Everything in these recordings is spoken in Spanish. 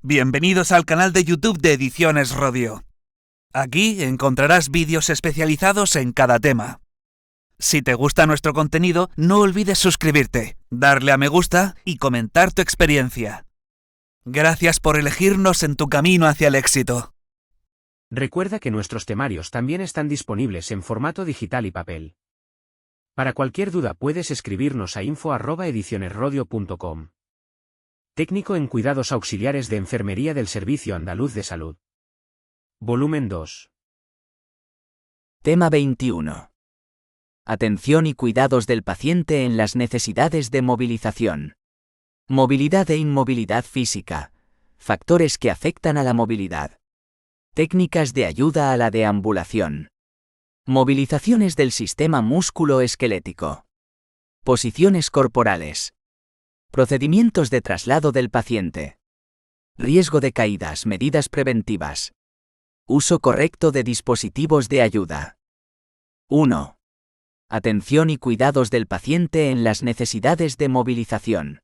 Bienvenidos al canal de YouTube de Ediciones Rodio. Aquí encontrarás vídeos especializados en cada tema. Si te gusta nuestro contenido, no olvides suscribirte, darle a me gusta y comentar tu experiencia. Gracias por elegirnos en tu camino hacia el éxito. Recuerda que nuestros temarios también están disponibles en formato digital y papel. Para cualquier duda puedes escribirnos a info@edicionesrodio.com. Técnico en Cuidados Auxiliares de Enfermería del Servicio Andaluz de Salud. Volumen 2. Tema 21. Atención y cuidados del paciente en las necesidades de movilización. Movilidad e inmovilidad física. Factores que afectan a la movilidad. Técnicas de ayuda a la deambulación. Movilizaciones del sistema músculo-esquelético. Posiciones corporales. Procedimientos de traslado del paciente. Riesgo de caídas, medidas preventivas. Uso correcto de dispositivos de ayuda. 1. Atención y cuidados del paciente en las necesidades de movilización.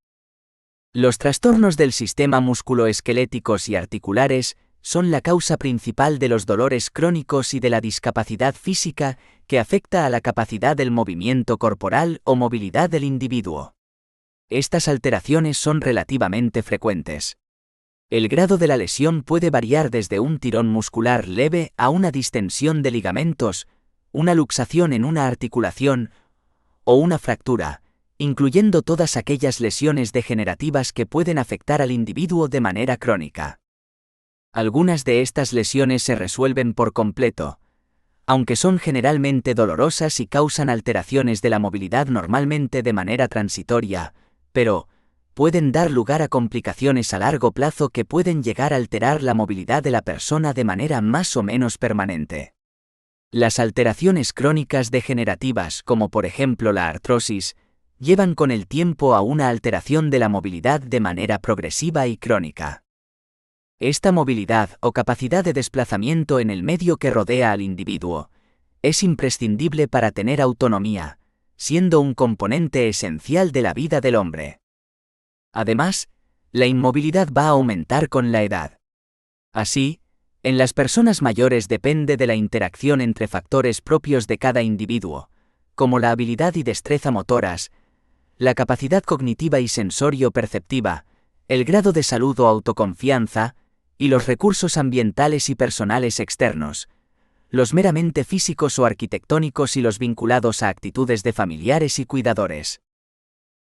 Los trastornos del sistema musculoesqueléticos y articulares son la causa principal de los dolores crónicos y de la discapacidad física que afecta a la capacidad del movimiento corporal o movilidad del individuo. Estas alteraciones son relativamente frecuentes. El grado de la lesión puede variar desde un tirón muscular leve a una distensión de ligamentos, una luxación en una articulación o una fractura, incluyendo todas aquellas lesiones degenerativas que pueden afectar al individuo de manera crónica. Algunas de estas lesiones se resuelven por completo, aunque son generalmente dolorosas y causan alteraciones de la movilidad normalmente de manera transitoria, pero pueden dar lugar a complicaciones a largo plazo que pueden llegar a alterar la movilidad de la persona de manera más o menos permanente. Las alteraciones crónicas degenerativas, como por ejemplo la artrosis, llevan con el tiempo a una alteración de la movilidad de manera progresiva y crónica. Esta movilidad o capacidad de desplazamiento en el medio que rodea al individuo es imprescindible para tener autonomía, siendo un componente esencial de la vida del hombre. Además, la inmovilidad va a aumentar con la edad. Así, en las personas mayores depende de la interacción entre factores propios de cada individuo, como la habilidad y destreza motoras, la capacidad cognitiva y sensorio-perceptiva, el grado de salud o autoconfianza, y los recursos ambientales y personales externos, los meramente físicos o arquitectónicos y los vinculados a actitudes de familiares y cuidadores.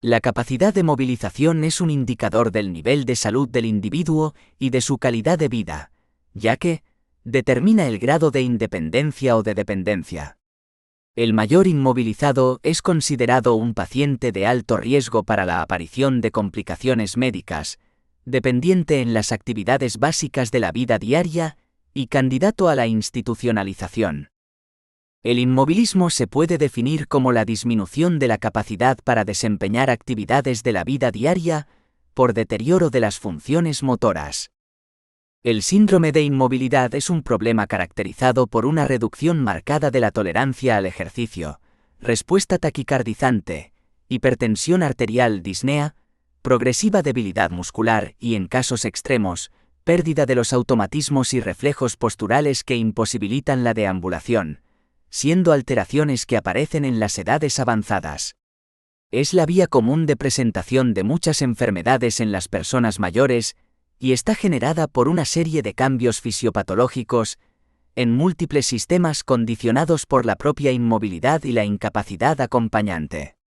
La capacidad de movilización es un indicador del nivel de salud del individuo y de su calidad de vida, ya que determina el grado de independencia o de dependencia. El mayor inmovilizado es considerado un paciente de alto riesgo para la aparición de complicaciones médicas, dependiente en las actividades básicas de la vida diaria y candidato a la institucionalización. El inmovilismo se puede definir como la disminución de la capacidad para desempeñar actividades de la vida diaria por deterioro de las funciones motoras. El síndrome de inmovilidad es un problema caracterizado por una reducción marcada de la tolerancia al ejercicio, respuesta taquicardizante, hipertensión arterial, disnea, progresiva debilidad muscular y, en casos extremos, pérdida de los automatismos y reflejos posturales que imposibilitan la deambulación, siendo alteraciones que aparecen en las edades avanzadas. Es la vía común de presentación de muchas enfermedades en las personas mayores y está generada por una serie de cambios fisiopatológicos en múltiples sistemas condicionados por la propia inmovilidad y la incapacidad acompañante.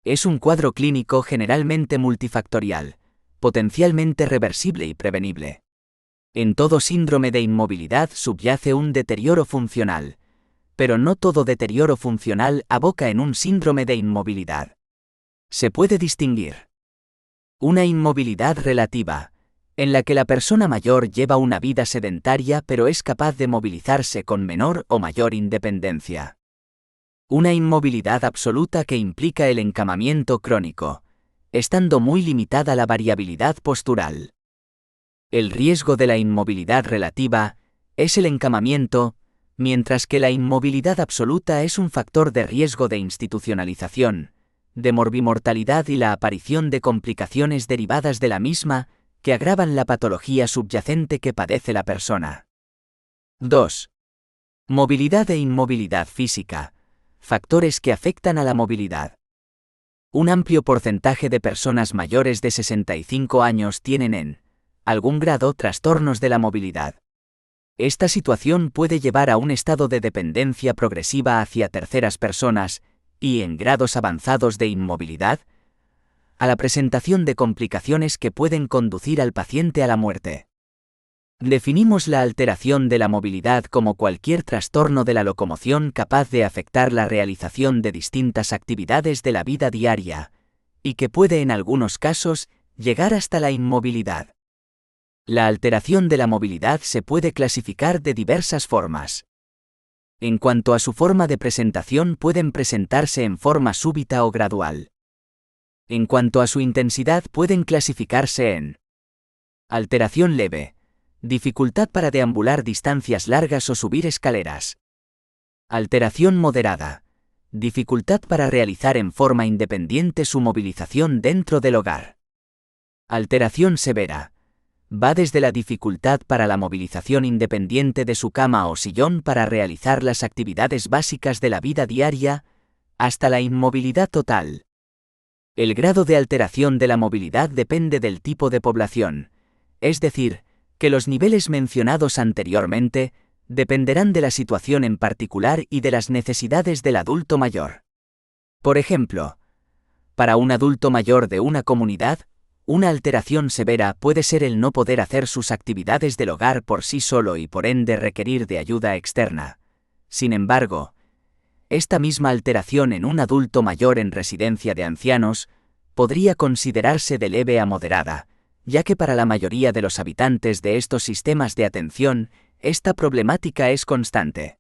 Es un cuadro clínico generalmente multifactorial, potencialmente reversible y prevenible. En todo síndrome de inmovilidad subyace un deterioro funcional, pero no todo deterioro funcional aboca en un síndrome de inmovilidad. Se puede distinguir una inmovilidad relativa, en la que la persona mayor lleva una vida sedentaria pero es capaz de movilizarse con menor o mayor independencia. Una inmovilidad absoluta que implica el encamamiento crónico, estando muy limitada la variabilidad postural. El riesgo de la inmovilidad relativa es el encamamiento, mientras que la inmovilidad absoluta es un factor de riesgo de institucionalización, de morbimortalidad y la aparición de complicaciones derivadas de la misma, que agravan la patología subyacente que padece la persona. 2. Movilidad e inmovilidad física. Factores que afectan a la movilidad. Un amplio porcentaje de personas mayores de 65 años tienen en algún grado trastornos de la movilidad. Esta situación puede llevar a un estado de dependencia progresiva hacia terceras personas y, en grados avanzados de inmovilidad, a la presentación de complicaciones que pueden conducir al paciente a la muerte. Definimos la alteración de la movilidad como cualquier trastorno de la locomoción capaz de afectar la realización de distintas actividades de la vida diaria, y que puede en algunos casos llegar hasta la inmovilidad. La alteración de la movilidad se puede clasificar de diversas formas. En cuanto a su forma de presentación, pueden presentarse en forma súbita o gradual. En cuanto a su intensidad, pueden clasificarse en alteración leve, dificultad para deambular distancias largas o subir escaleras. Alteración moderada, dificultad para realizar en forma independiente su movilización dentro del hogar. Alteración severa, va desde la dificultad para la movilización independiente de su cama o sillón para realizar las actividades básicas de la vida diaria, hasta la inmovilidad total. El grado de alteración de la movilidad depende del tipo de población, es decir, que los niveles mencionados anteriormente dependerán de la situación en particular y de las necesidades del adulto mayor. Por ejemplo, para un adulto mayor de una comunidad, una alteración severa puede ser el no poder hacer sus actividades del hogar por sí solo y por ende requerir de ayuda externa. Sin embargo, esta misma alteración en un adulto mayor en residencia de ancianos podría considerarse de leve a moderada, ya que para la mayoría de los habitantes de estos sistemas de atención, esta problemática es constante.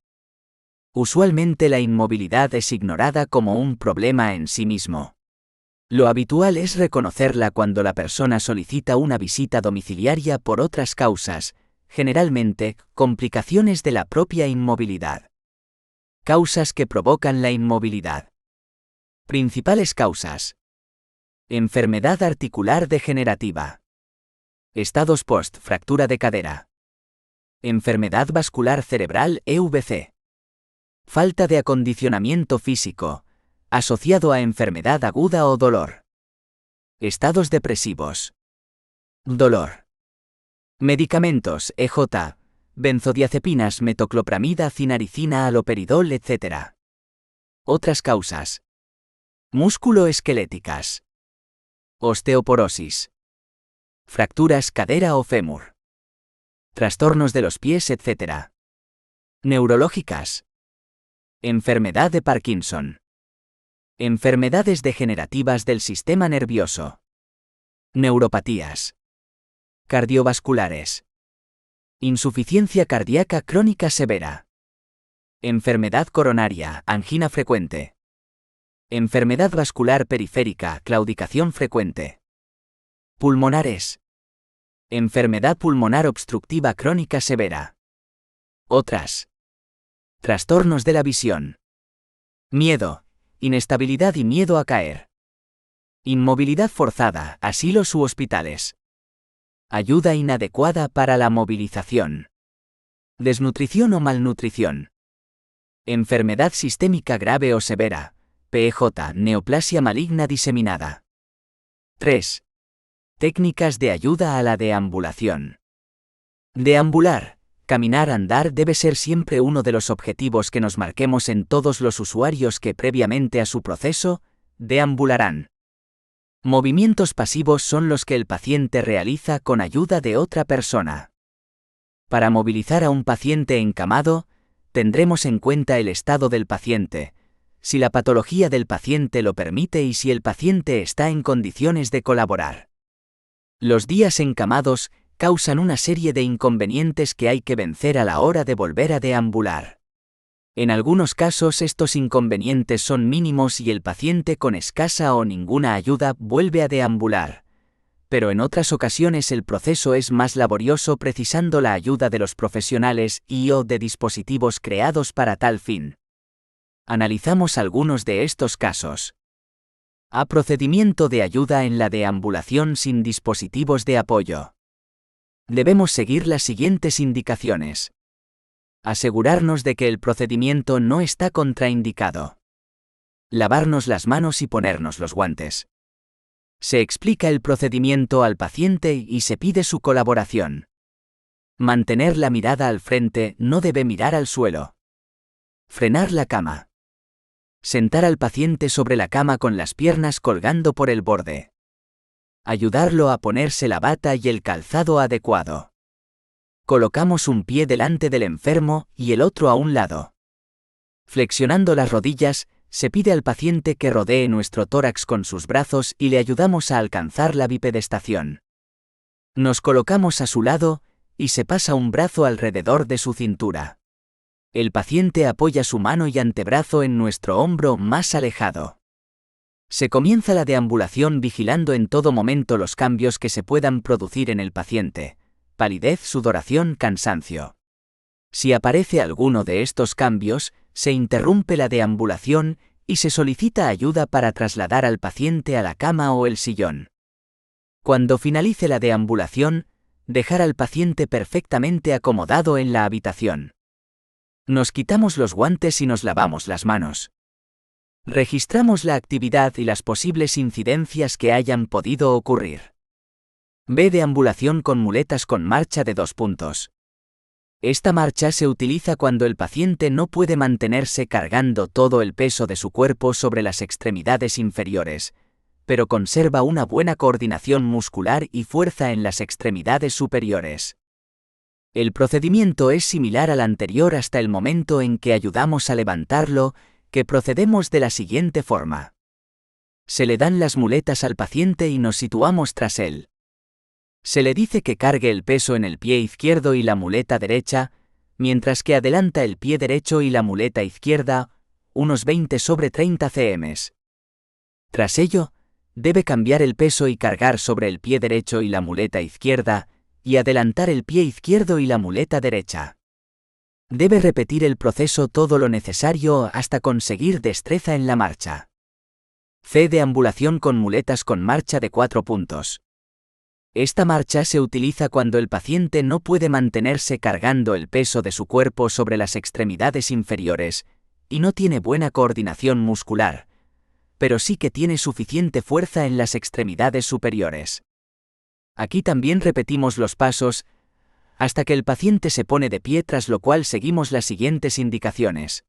Usualmente la inmovilidad es ignorada como un problema en sí mismo. Lo habitual es reconocerla cuando la persona solicita una visita domiciliaria por otras causas, generalmente complicaciones de la propia inmovilidad. Causas que provocan la inmovilidad. Principales causas. Enfermedad articular degenerativa. Estados post-fractura de cadera. Enfermedad vascular cerebral EVC. Falta de acondicionamiento físico, asociado a enfermedad aguda o dolor. Estados depresivos. Dolor. Medicamentos EJ, benzodiazepinas, metoclopramida, cinaricina, haloperidol, etc. Otras causas. Músculo-esqueléticas. Osteoporosis. Fracturas cadera o fémur. Trastornos de los pies, etc. Neurológicas. Enfermedad de Parkinson. Enfermedades degenerativas del sistema nervioso. Neuropatías. Cardiovasculares. Insuficiencia cardíaca crónica severa. Enfermedad coronaria, angina frecuente. Enfermedad vascular periférica, claudicación frecuente. Pulmonares. Enfermedad pulmonar obstructiva crónica severa. Otras. Trastornos de la visión. Miedo, inestabilidad y miedo a caer. Inmovilidad forzada, asilos u hospitales. Ayuda inadecuada para la movilización. Desnutrición o malnutrición. Enfermedad sistémica grave o severa, PEJ, neoplasia maligna diseminada. 3. Técnicas de ayuda a la deambulación. Deambular, caminar, andar debe ser siempre uno de los objetivos que nos marquemos en todos los usuarios que previamente a su proceso, deambularán. Movimientos pasivos son los que el paciente realiza con ayuda de otra persona. Para movilizar a un paciente encamado, tendremos en cuenta el estado del paciente, si la patología del paciente lo permite y si el paciente está en condiciones de colaborar. Los días encamados causan una serie de inconvenientes que hay que vencer a la hora de volver a deambular. En algunos casos estos inconvenientes son mínimos y el paciente con escasa o ninguna ayuda vuelve a deambular, pero en otras ocasiones el proceso es más laborioso precisando la ayuda de los profesionales y/o de dispositivos creados para tal fin. Analizamos algunos de estos casos. A. Procedimiento de ayuda en la deambulación sin dispositivos de apoyo. Debemos seguir las siguientes indicaciones. Asegurarnos de que el procedimiento no está contraindicado. Lavarnos las manos y ponernos los guantes. Se explica el procedimiento al paciente y se pide su colaboración. Mantener la mirada al frente, no debe mirar al suelo. Frenar la cama. Sentar al paciente sobre la cama con las piernas colgando por el borde. Ayudarlo a ponerse la bata y el calzado adecuado. Colocamos un pie delante del enfermo y el otro a un lado. Flexionando las rodillas, se pide al paciente que rodee nuestro tórax con sus brazos y le ayudamos a alcanzar la bipedestación. Nos colocamos a su lado y se pasa un brazo alrededor de su cintura. El paciente apoya su mano y antebrazo en nuestro hombro más alejado. Se comienza la deambulación vigilando en todo momento los cambios que se puedan producir en el paciente: palidez, sudoración, cansancio. Si aparece alguno de estos cambios, se interrumpe la deambulación y se solicita ayuda para trasladar al paciente a la cama o el sillón. Cuando finalice la deambulación, dejar al paciente perfectamente acomodado en la habitación. Nos quitamos los guantes y nos lavamos las manos. Registramos la actividad y las posibles incidencias que hayan podido ocurrir. B. Deambulación con muletas con marcha de 2 puntos. Esta marcha se utiliza cuando el paciente no puede mantenerse cargando todo el peso de su cuerpo sobre las extremidades inferiores, pero conserva una buena coordinación muscular y fuerza en las extremidades superiores. El procedimiento es similar al anterior hasta el momento en que ayudamos a levantarlo, que procedemos de la siguiente forma. Se le dan las muletas al paciente y nos situamos tras él. Se le dice que cargue el peso en el pie izquierdo y la muleta derecha, mientras que adelanta el pie derecho y la muleta izquierda, unos 20/30 cm. Tras ello, debe cambiar el peso y cargar sobre el pie derecho y la muleta izquierda, y adelantar el pie izquierdo y la muleta derecha. Debe repetir el proceso todo lo necesario hasta conseguir destreza en la marcha. C. Deambulación con muletas con marcha de 4 puntos. Esta marcha se utiliza cuando el paciente no puede mantenerse cargando el peso de su cuerpo sobre las extremidades inferiores y no tiene buena coordinación muscular, pero sí que tiene suficiente fuerza en las extremidades superiores. Aquí también repetimos los pasos hasta que el paciente se pone de pie, tras lo cual seguimos las siguientes indicaciones.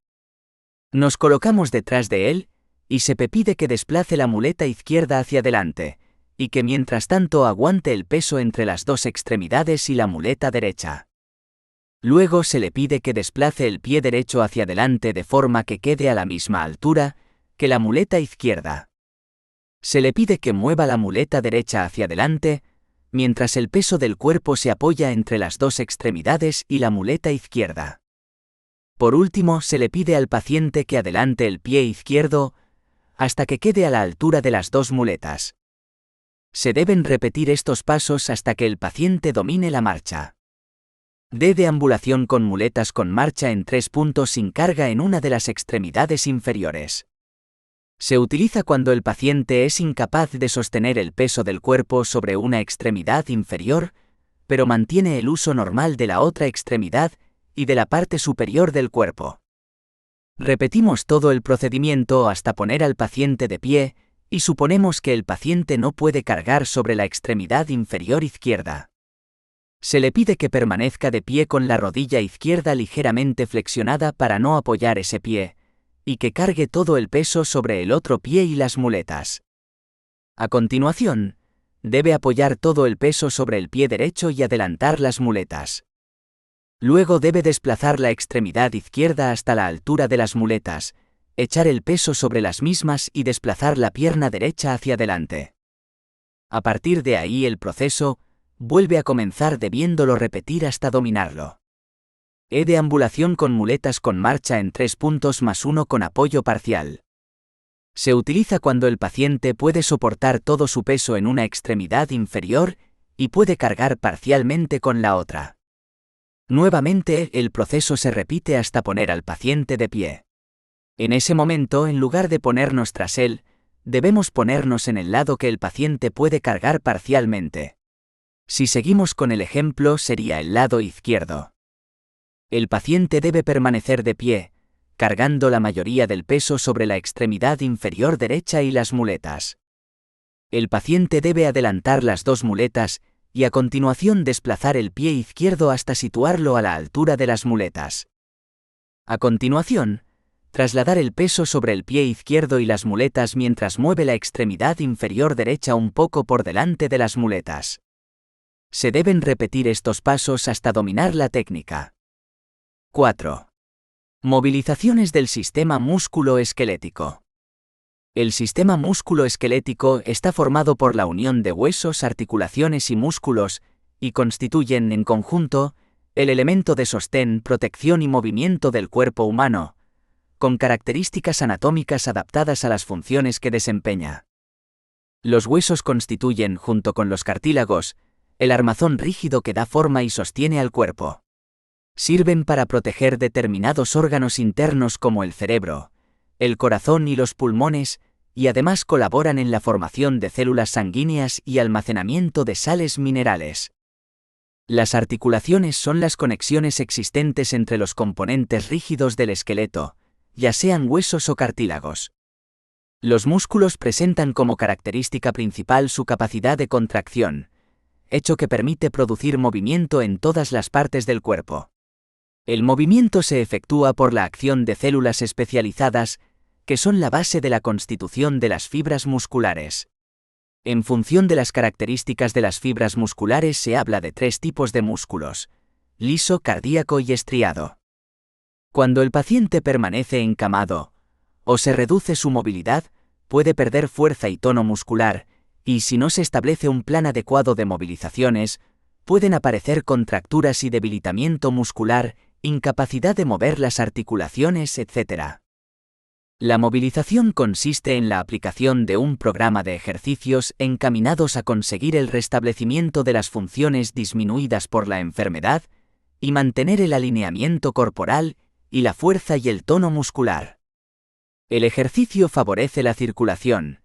Nos colocamos detrás de él y se pide que desplace la muleta izquierda hacia adelante y que mientras tanto aguante el peso entre las dos extremidades y la muleta derecha. Luego se le pide que desplace el pie derecho hacia adelante de forma que quede a la misma altura que la muleta izquierda. Se le pide que mueva la muleta derecha hacia adelante, mientras el peso del cuerpo se apoya entre las dos extremidades y la muleta izquierda. Por último, se le pide al paciente que adelante el pie izquierdo hasta que quede a la altura de las dos muletas. Se deben repetir estos pasos hasta que el paciente domine la marcha. D. Deambulación con muletas con marcha en 3 puntos sin carga en una de las extremidades inferiores. Se utiliza cuando el paciente es incapaz de sostener el peso del cuerpo sobre una extremidad inferior, pero mantiene el uso normal de la otra extremidad y de la parte superior del cuerpo. Repetimos todo el procedimiento hasta poner al paciente de pie y suponemos que el paciente no puede cargar sobre la extremidad inferior izquierda. Se le pide que permanezca de pie con la rodilla izquierda ligeramente flexionada para no apoyar ese pie, y que cargue todo el peso sobre el otro pie y las muletas. A continuación, debe apoyar todo el peso sobre el pie derecho y adelantar las muletas. Luego debe desplazar la extremidad izquierda hasta la altura de las muletas, echar el peso sobre las mismas y desplazar la pierna derecha hacia adelante. A partir de ahí el proceso vuelve a comenzar debiéndolo repetir hasta dominarlo. E. Deambulación con muletas con marcha en 3 puntos más 1 con apoyo parcial. Se utiliza cuando el paciente puede soportar todo su peso en una extremidad inferior y puede cargar parcialmente con la otra. Nuevamente, el proceso se repite hasta poner al paciente de pie. En ese momento, en lugar de ponernos tras él, debemos ponernos en el lado que el paciente puede cargar parcialmente. Si seguimos con el ejemplo, sería el lado izquierdo. El paciente debe permanecer de pie, cargando la mayoría del peso sobre la extremidad inferior derecha y las muletas. El paciente debe adelantar las dos muletas y a continuación desplazar el pie izquierdo hasta situarlo a la altura de las muletas. A continuación, trasladar el peso sobre el pie izquierdo y las muletas mientras mueve la extremidad inferior derecha un poco por delante de las muletas. Se deben repetir estos pasos hasta dominar la técnica. 4. Movilizaciones del sistema músculo-esquelético. El sistema músculo-esquelético está formado por la unión de huesos, articulaciones y músculos, y constituyen, en conjunto, el elemento de sostén, protección y movimiento del cuerpo humano, con características anatómicas adaptadas a las funciones que desempeña. Los huesos constituyen, junto con los cartílagos, el armazón rígido que da forma y sostiene al cuerpo. Sirven para proteger determinados órganos internos como el cerebro, el corazón y los pulmones, y además colaboran en la formación de células sanguíneas y almacenamiento de sales minerales. Las articulaciones son las conexiones existentes entre los componentes rígidos del esqueleto, ya sean huesos o cartílagos. Los músculos presentan como característica principal su capacidad de contracción, hecho que permite producir movimiento en todas las partes del cuerpo. El movimiento se efectúa por la acción de células especializadas, que son la base de la constitución de las fibras musculares. En función de las características de las fibras musculares se habla de tres tipos de músculos: liso, cardíaco y estriado. Cuando el paciente permanece encamado, o se reduce su movilidad, puede perder fuerza y tono muscular, y si no se establece un plan adecuado de movilizaciones, pueden aparecer contracturas y debilitamiento muscular, incapacidad de mover las articulaciones, etc. La movilización consiste en la aplicación de un programa de ejercicios encaminados a conseguir el restablecimiento de las funciones disminuidas por la enfermedad y mantener el alineamiento corporal y la fuerza y el tono muscular. El ejercicio favorece la circulación,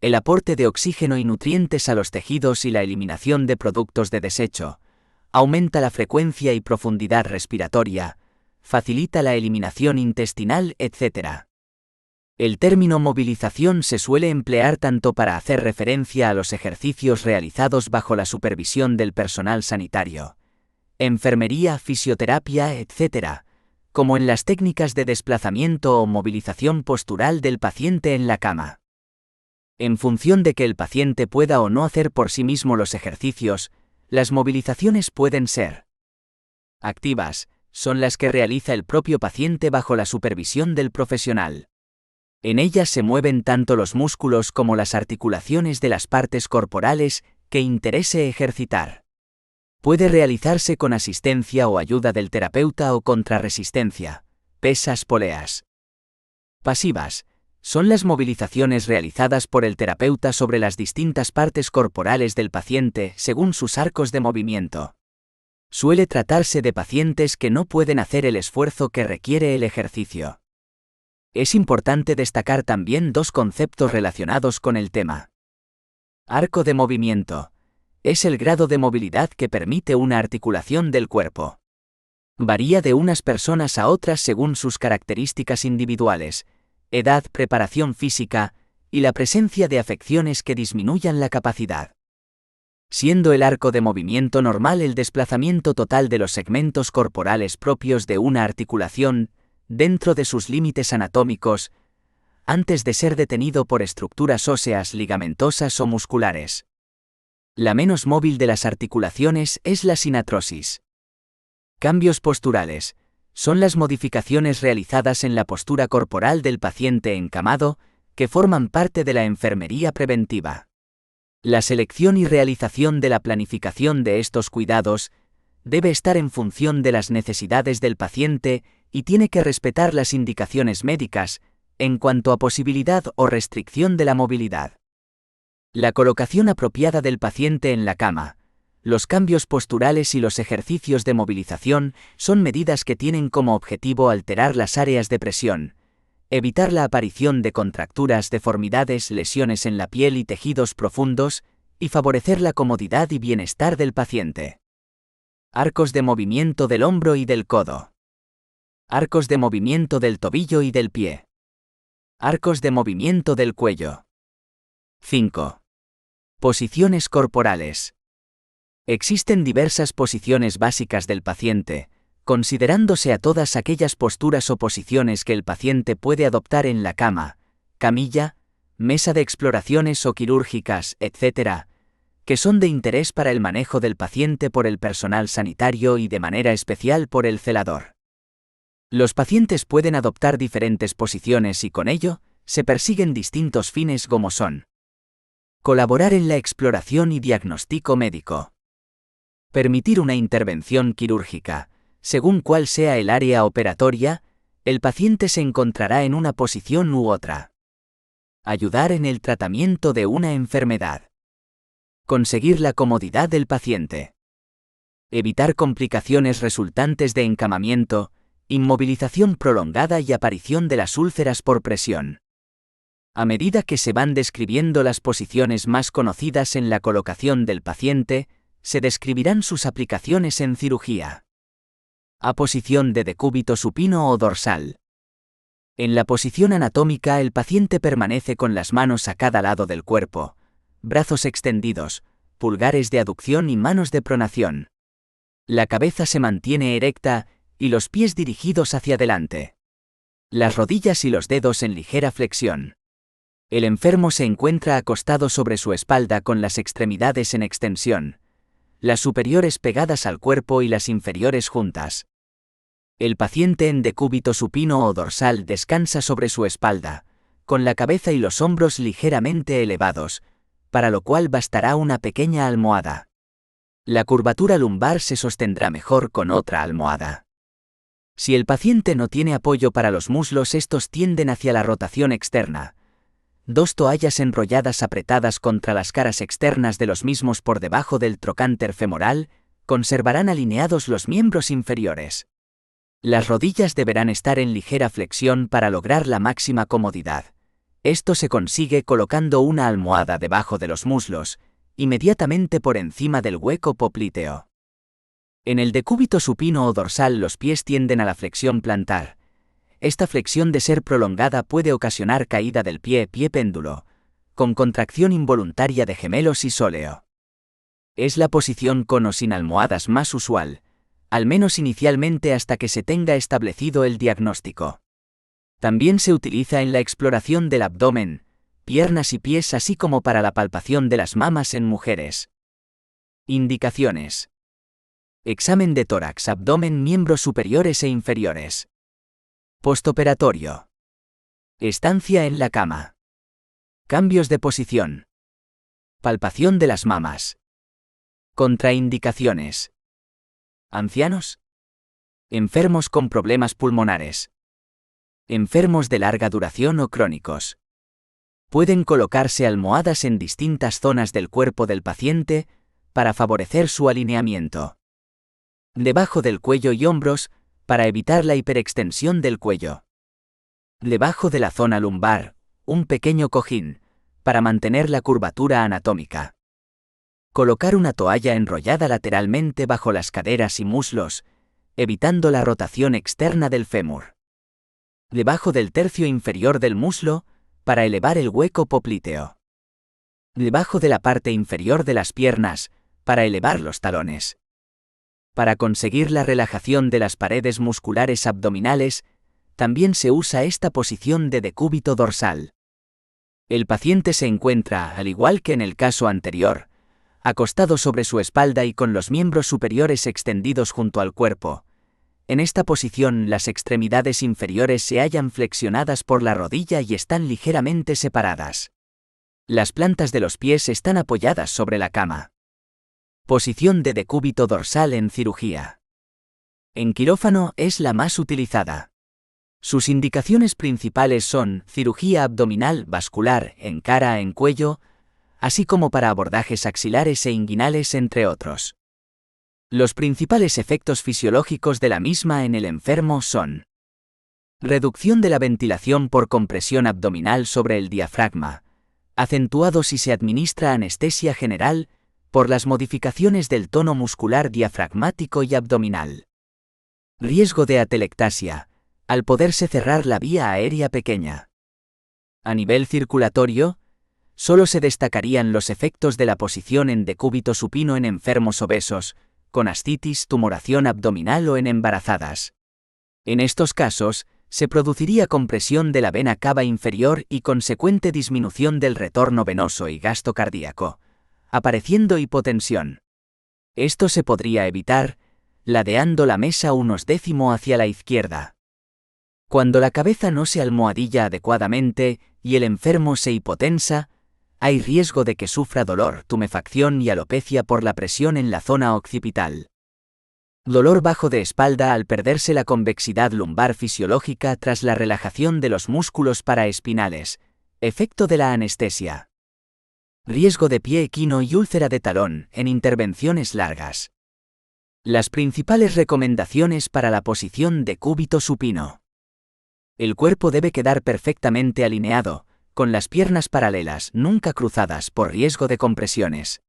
el aporte de oxígeno y nutrientes a los tejidos y la eliminación de productos de desecho, aumenta la frecuencia y profundidad respiratoria, facilita la eliminación intestinal, etc. El término movilización se suele emplear tanto para hacer referencia a los ejercicios realizados bajo la supervisión del personal sanitario, enfermería, fisioterapia, etc., como en las técnicas de desplazamiento o movilización postural del paciente en la cama. En función de que el paciente pueda o no hacer por sí mismo los ejercicios, las movilizaciones pueden ser activas, son las que realiza el propio paciente bajo la supervisión del profesional. En ellas se mueven tanto los músculos como las articulaciones de las partes corporales que interese ejercitar. Puede realizarse con asistencia o ayuda del terapeuta o contra resistencia, pesas, poleas. Pasivas, son las movilizaciones realizadas por el terapeuta sobre las distintas partes corporales del paciente según sus arcos de movimiento. Suele tratarse de pacientes que no pueden hacer el esfuerzo que requiere el ejercicio. Es importante destacar también dos conceptos relacionados con el tema. Arco de movimiento. Es el grado de movilidad que permite una articulación del cuerpo. Varía de unas personas a otras según sus características individuales, edad, preparación física, y la presencia de afecciones que disminuyan la capacidad. Siendo el arco de movimiento normal el desplazamiento total de los segmentos corporales propios de una articulación, dentro de sus límites anatómicos, antes de ser detenido por estructuras óseas, ligamentosas o musculares. La menos móvil de las articulaciones es la sinartrosis. Cambios posturales. Son las modificaciones realizadas en la postura corporal del paciente encamado, que forman parte de la enfermería preventiva. La selección y realización de la planificación de estos cuidados debe estar en función de las necesidades del paciente y tiene que respetar las indicaciones médicas en cuanto a posibilidad o restricción de la movilidad. La colocación apropiada del paciente en la cama, los cambios posturales y los ejercicios de movilización son medidas que tienen como objetivo alterar las áreas de presión, Evitar la aparición de contracturas, deformidades, lesiones en la piel y tejidos profundos, y favorecer la comodidad y bienestar del paciente. Arcos de movimiento del hombro y del codo. Arcos de movimiento del tobillo y del pie. Arcos de movimiento del cuello. 5. Posiciones corporales. Existen diversas posiciones básicas del paciente, considerándose a todas aquellas posturas o posiciones que el paciente puede adoptar en la cama, camilla, mesa de exploraciones o quirúrgicas, etc., que son de interés para el manejo del paciente por el personal sanitario y de manera especial por el celador. Los pacientes pueden adoptar diferentes posiciones y con ello, se persiguen distintos fines como son: colaborar en la exploración y diagnóstico médico, permitir una intervención quirúrgica. Según cuál sea el área operatoria, el paciente se encontrará en una posición u otra. Ayudar en el tratamiento de una enfermedad. Conseguir la comodidad del paciente. Evitar complicaciones resultantes de encamamiento, inmovilización prolongada y aparición de las úlceras por presión. A medida que se van describiendo las posiciones más conocidas en la colocación del paciente, se describirán sus aplicaciones en cirugía. A posición de decúbito supino o dorsal. En la posición anatómica el paciente permanece con las manos a cada lado del cuerpo, brazos extendidos, pulgares de aducción y manos de pronación. La cabeza se mantiene erecta y los pies dirigidos hacia adelante. Las rodillas y los dedos en ligera flexión. El enfermo se encuentra acostado sobre su espalda con las extremidades en extensión, las superiores pegadas al cuerpo y las inferiores juntas. El paciente en decúbito supino o dorsal descansa sobre su espalda, con la cabeza y los hombros ligeramente elevados, para lo cual bastará una pequeña almohada. La curvatura lumbar se sostendrá mejor con otra almohada. Si el paciente no tiene apoyo para los muslos, estos tienden hacia la rotación externa. 2 toallas enrolladas apretadas contra las caras externas de los mismos por debajo del trocánter femoral conservarán alineados los miembros inferiores. Las rodillas deberán estar en ligera flexión para lograr la máxima comodidad. Esto se consigue colocando una almohada debajo de los muslos, inmediatamente por encima del hueco popliteo. En el decúbito supino o dorsal los pies tienden a la flexión plantar. Esta flexión de ser prolongada puede ocasionar caída del pie péndulo, con contracción involuntaria de gemelos y sóleo. Es la posición con o sin almohadas más usual, al menos inicialmente hasta que se tenga establecido el diagnóstico. También se utiliza en la exploración del abdomen, piernas y pies, así como para la palpación de las mamas en mujeres. Indicaciones. Examen de tórax, abdomen, miembros superiores e inferiores. Postoperatorio. Estancia en la cama. Cambios de posición. Palpación de las mamas. Contraindicaciones. Ancianos. Enfermos con problemas pulmonares. Enfermos de larga duración o crónicos. Pueden colocarse almohadas en distintas zonas del cuerpo del paciente para favorecer su alineamiento. Debajo del cuello y hombros, para evitar la hiperextensión del cuello. Debajo de la zona lumbar, un pequeño cojín, para mantener la curvatura anatómica. Colocar una toalla enrollada lateralmente bajo las caderas y muslos, evitando la rotación externa del fémur. Debajo del tercio inferior del muslo, para elevar el hueco popliteo. Debajo de la parte inferior de las piernas, para elevar los talones. Para conseguir la relajación de las paredes musculares abdominales, también se usa esta posición de decúbito dorsal. El paciente se encuentra, al igual que en el caso anterior, acostado sobre su espalda y con los miembros superiores extendidos junto al cuerpo. En esta posición las extremidades inferiores se hallan flexionadas por la rodilla y están ligeramente separadas. Las plantas de los pies están apoyadas sobre la cama. Posición de decúbito dorsal en cirugía. En quirófano es la más utilizada. Sus indicaciones principales son cirugía abdominal, vascular, en cara, en cuello, así como para abordajes axilares e inguinales, entre otros. Los principales efectos fisiológicos de la misma en el enfermo son: Reducción de la ventilación por compresión abdominal sobre el diafragma, acentuado si se administra anestesia general por las modificaciones del tono muscular diafragmático y abdominal. Riesgo de atelectasia, al poderse cerrar la vía aérea pequeña. A nivel circulatorio, solo se destacarían los efectos de la posición en decúbito supino en enfermos obesos, con ascitis, tumoración abdominal o en embarazadas. En estos casos, se produciría compresión de la vena cava inferior y consecuente disminución del retorno venoso y gasto cardíaco, apareciendo hipotensión. Esto se podría evitar, ladeando la mesa unos décimo hacia la izquierda. Cuando la cabeza no se almohadilla adecuadamente y el enfermo se hipotensa, hay riesgo de que sufra dolor, tumefacción y alopecia por la presión en la zona occipital. Dolor bajo de espalda al perderse la convexidad lumbar fisiológica tras la relajación de los músculos paraespinales, efecto de la anestesia. Riesgo de pie equino y úlcera de talón en intervenciones largas. Las principales recomendaciones para la posición de cúbito supino. El cuerpo debe quedar perfectamente alineado, con las piernas paralelas, nunca cruzadas por riesgo de compresiones.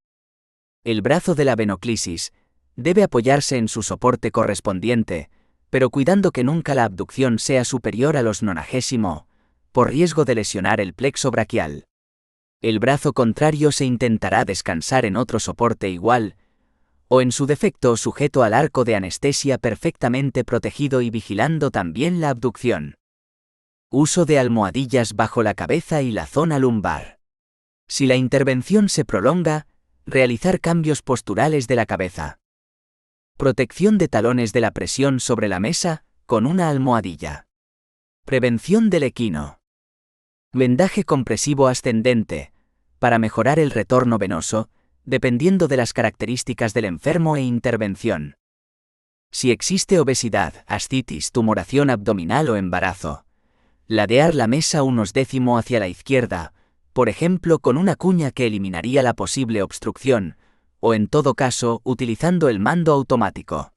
El brazo de la venoclisis debe apoyarse en su soporte correspondiente, pero cuidando que nunca la abducción sea superior a los 90, por riesgo de lesionar el plexo braquial. El brazo contrario se intentará descansar en otro soporte igual, o en su defecto sujeto al arco de anestesia perfectamente protegido y vigilando también la abducción. Uso de almohadillas bajo la cabeza y la zona lumbar. Si la intervención se prolonga, realizar cambios posturales de la cabeza. Protección de talones de la presión sobre la mesa, con una almohadilla. Prevención del equino. Vendaje compresivo ascendente, para mejorar el retorno venoso, dependiendo de las características del enfermo e intervención. Si existe obesidad, ascitis, tumoración abdominal o embarazo, ladear la mesa unos décimo hacia la izquierda, por ejemplo con una cuña que eliminaría la posible obstrucción, o en todo caso utilizando el mando automático.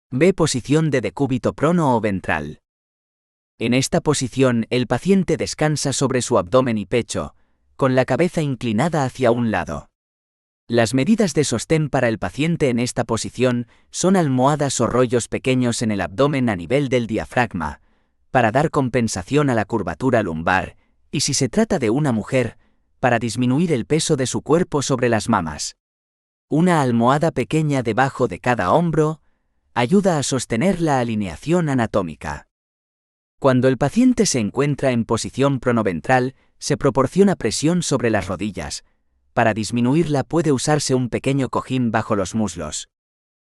B. Posición de decúbito prono o ventral. En esta posición el paciente descansa sobre su abdomen y pecho, con la cabeza inclinada hacia un lado. Las medidas de sostén para el paciente en esta posición son almohadas o rollos pequeños en el abdomen a nivel del diafragma, para dar compensación a la curvatura lumbar, y si se trata de una mujer, para disminuir el peso de su cuerpo sobre las mamas. Una almohada pequeña debajo de cada hombro ayuda a sostener la alineación anatómica. Cuando el paciente se encuentra en posición pronoventral, se proporciona presión sobre las rodillas. Para disminuirla puede usarse un pequeño cojín bajo los muslos.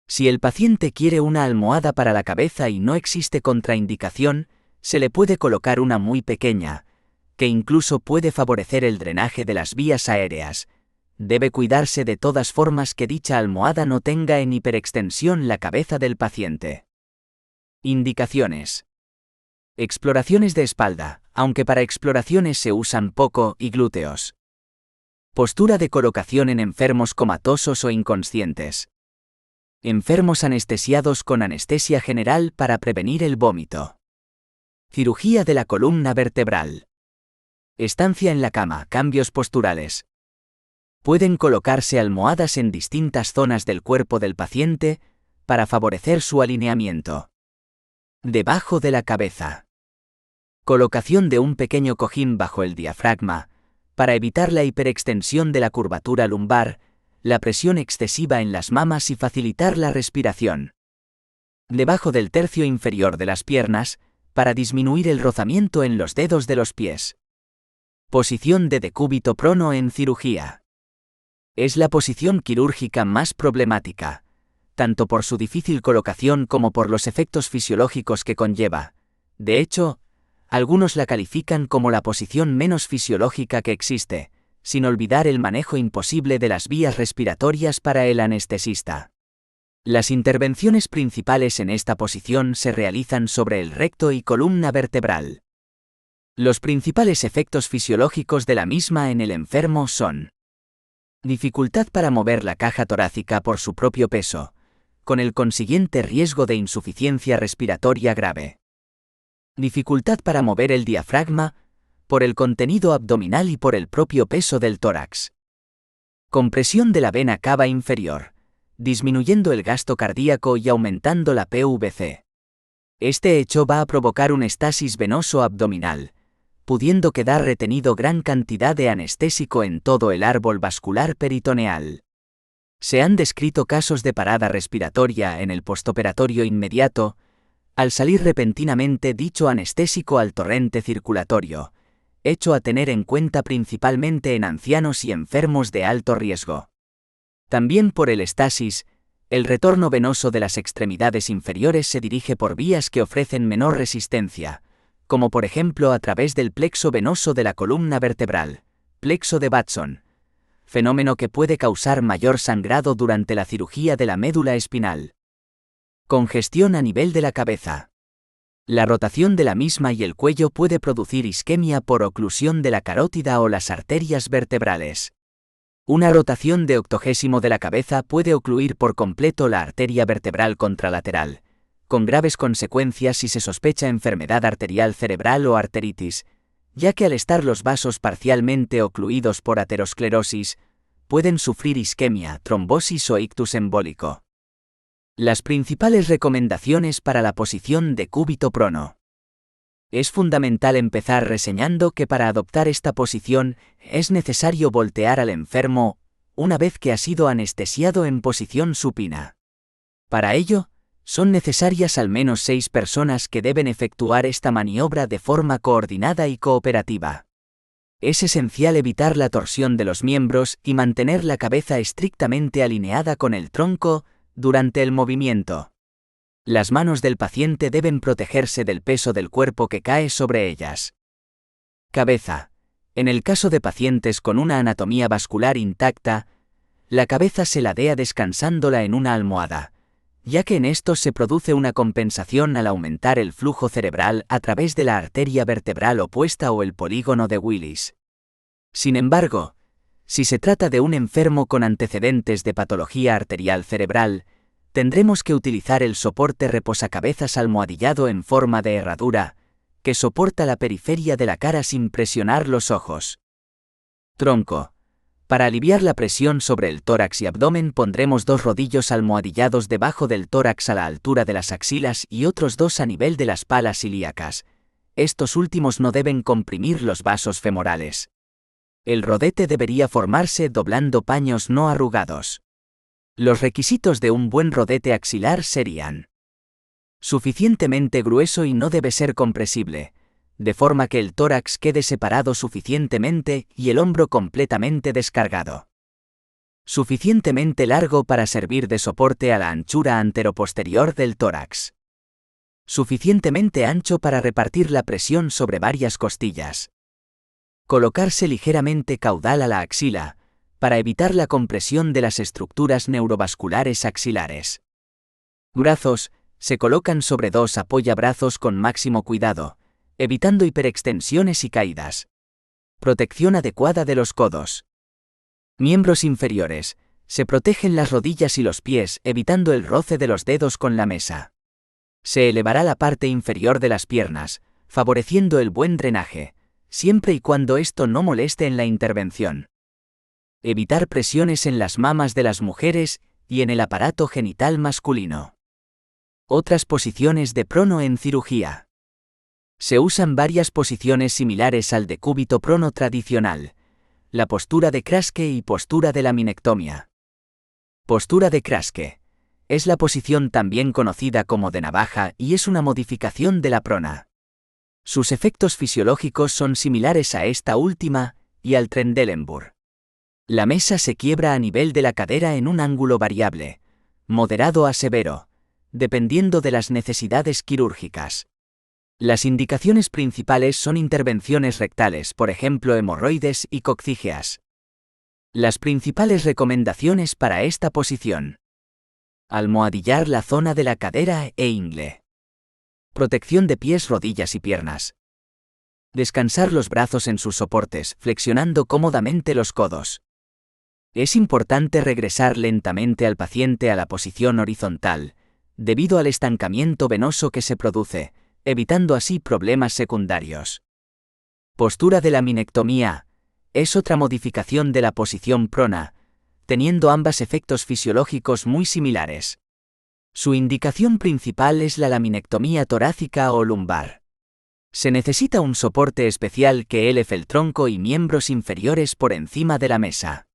Si el paciente quiere una almohada para la cabeza y no existe contraindicación, se le puede colocar una muy pequeña, que incluso puede favorecer el drenaje de las vías aéreas. Debe cuidarse de todas formas que dicha almohada no tenga en hiperextensión la cabeza del paciente. Indicaciones. Exploraciones de espalda, aunque para exploraciones se usan poco, y glúteos. Postura de colocación en enfermos comatosos o inconscientes. Enfermos anestesiados con anestesia general para prevenir el vómito. Cirugía de la columna vertebral. Estancia en la cama, cambios posturales. Pueden colocarse almohadas en distintas zonas del cuerpo del paciente para favorecer su alineamiento. Debajo de la cabeza. Colocación de un pequeño cojín bajo el diafragma para evitar la hiperextensión de la curvatura lumbar, la presión excesiva en las mamas y facilitar la respiración. Debajo del tercio inferior de las piernas, para disminuir el rozamiento en los dedos de los pies. Posición de decúbito prono en cirugía. Es la posición quirúrgica más problemática, tanto por su difícil colocación como por los efectos fisiológicos que conlleva. De hecho, algunos la califican como la posición menos fisiológica que existe, sin olvidar el manejo imposible de las vías respiratorias para el anestesista. Las intervenciones principales en esta posición se realizan sobre el recto y columna vertebral. Los principales efectos fisiológicos de la misma en el enfermo son: dificultad para mover la caja torácica por su propio peso, con el consiguiente riesgo de insuficiencia respiratoria grave. Dificultad para mover el diafragma, por el contenido abdominal y por el propio peso del tórax. Compresión de la vena cava inferior, disminuyendo el gasto cardíaco y aumentando la PVC. Este hecho va a provocar un estasis venoso abdominal, pudiendo quedar retenido gran cantidad de anestésico en todo el árbol vascular peritoneal. Se han descrito casos de parada respiratoria en el postoperatorio inmediato, al salir repentinamente dicho anestésico al torrente circulatorio, hecho a tener en cuenta principalmente en ancianos y enfermos de alto riesgo. También por el estasis, el retorno venoso de las extremidades inferiores se dirige por vías que ofrecen menor resistencia, como por ejemplo a través del plexo venoso de la columna vertebral, plexo de Batson, fenómeno que puede causar mayor sangrado durante la cirugía de la médula espinal. Congestión a nivel de la cabeza. La rotación de la misma y el cuello puede producir isquemia por oclusión de la carótida o las arterias vertebrales. Una rotación de octogésimo de la cabeza puede ocluir por completo la arteria vertebral contralateral, con graves consecuencias si se sospecha enfermedad arterial cerebral o arteritis, ya que al estar los vasos parcialmente ocluidos por aterosclerosis, pueden sufrir isquemia, trombosis o ictus embólico. Las principales recomendaciones para la posición de cúbito prono. Es fundamental empezar reseñando que para adoptar esta posición es necesario voltear al enfermo una vez que ha sido anestesiado en posición supina. Para ello, son necesarias al menos 6 personas que deben efectuar esta maniobra de forma coordinada y cooperativa. Es esencial evitar la torsión de los miembros y mantener la cabeza estrictamente alineada con el tronco durante el movimiento. Las manos del paciente deben protegerse del peso del cuerpo que cae sobre ellas. Cabeza. En el caso de pacientes con una anatomía vascular intacta, la cabeza se ladea descansándola en una almohada, ya que en esto se produce una compensación al aumentar el flujo cerebral a través de la arteria vertebral opuesta o el polígono de Willis. Sin embargo, si se trata de un enfermo con antecedentes de patología arterial cerebral, tendremos que utilizar el soporte reposacabezas almohadillado en forma de herradura, que soporta la periferia de la cara sin presionar los ojos. Tronco. Para aliviar la presión sobre el tórax y abdomen pondremos 2 rodillos almohadillados debajo del tórax a la altura de las axilas y otros 2 a nivel de las palas ilíacas. Estos últimos no deben comprimir los vasos femorales. El rodete debería formarse doblando paños no arrugados. Los requisitos de un buen rodete axilar serían: suficientemente grueso y no debe ser compresible, de forma que el tórax quede separado suficientemente y el hombro completamente descargado. Suficientemente largo para servir de soporte a la anchura anteroposterior del tórax. Suficientemente ancho para repartir la presión sobre varias costillas. Colocarse ligeramente caudal a la axila, para evitar la compresión de las estructuras neurovasculares axilares. Brazos. Se colocan sobre 2 apoyabrazos con máximo cuidado, evitando hiperextensiones y caídas. Protección adecuada de los codos. Miembros inferiores. Se protegen las rodillas y los pies, evitando el roce de los dedos con la mesa. Se elevará la parte inferior de las piernas, favoreciendo el buen drenaje, siempre y cuando esto no moleste en la intervención. Evitar presiones en las mamas de las mujeres y en el aparato genital masculino. Otras posiciones de prono en cirugía. Se usan varias posiciones similares al decúbito prono tradicional, la postura de Kraske y postura de laminectomía. Postura de Kraske. Es la posición también conocida como de navaja y es una modificación de la prona. Sus efectos fisiológicos son similares a esta última y al Trendelenburg. La mesa se quiebra a nivel de la cadera en un ángulo variable, moderado a severo, dependiendo de las necesidades quirúrgicas. Las indicaciones principales son intervenciones rectales, por ejemplo hemorroides y coccígeas. Las principales recomendaciones para esta posición. Almohadillar la zona de la cadera e ingle. Protección de pies, rodillas y piernas. Descansar los brazos en sus soportes, flexionando cómodamente los codos. Es importante regresar lentamente al paciente a la posición horizontal, debido al estancamiento venoso que se produce, evitando así problemas secundarios. Postura de laminectomía. Es otra modificación de la posición prona, teniendo ambas efectos fisiológicos muy similares. Su indicación principal es la laminectomía torácica o lumbar. Se necesita un soporte especial que eleve el tronco y miembros inferiores por encima de la mesa.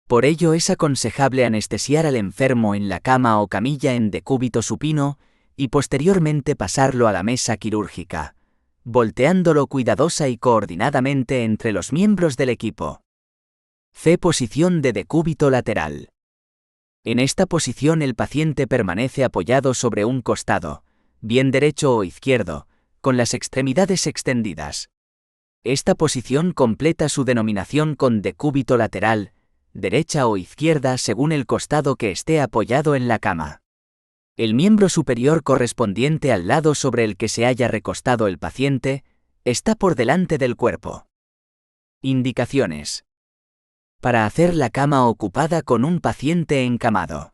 Por ello es aconsejable anestesiar al enfermo en la cama o camilla en decúbito supino y posteriormente pasarlo a la mesa quirúrgica, volteándolo cuidadosa y coordinadamente entre los miembros del equipo. C. Posición de decúbito lateral. En esta posición el paciente permanece apoyado sobre un costado, bien derecho o izquierdo, con las extremidades extendidas. Esta posición completa su denominación con decúbito lateral, derecha o izquierda según el costado que esté apoyado en la cama. El miembro superior correspondiente al lado sobre el que se haya recostado el paciente está por delante del cuerpo. Indicaciones. Para hacer la cama ocupada con un paciente encamado.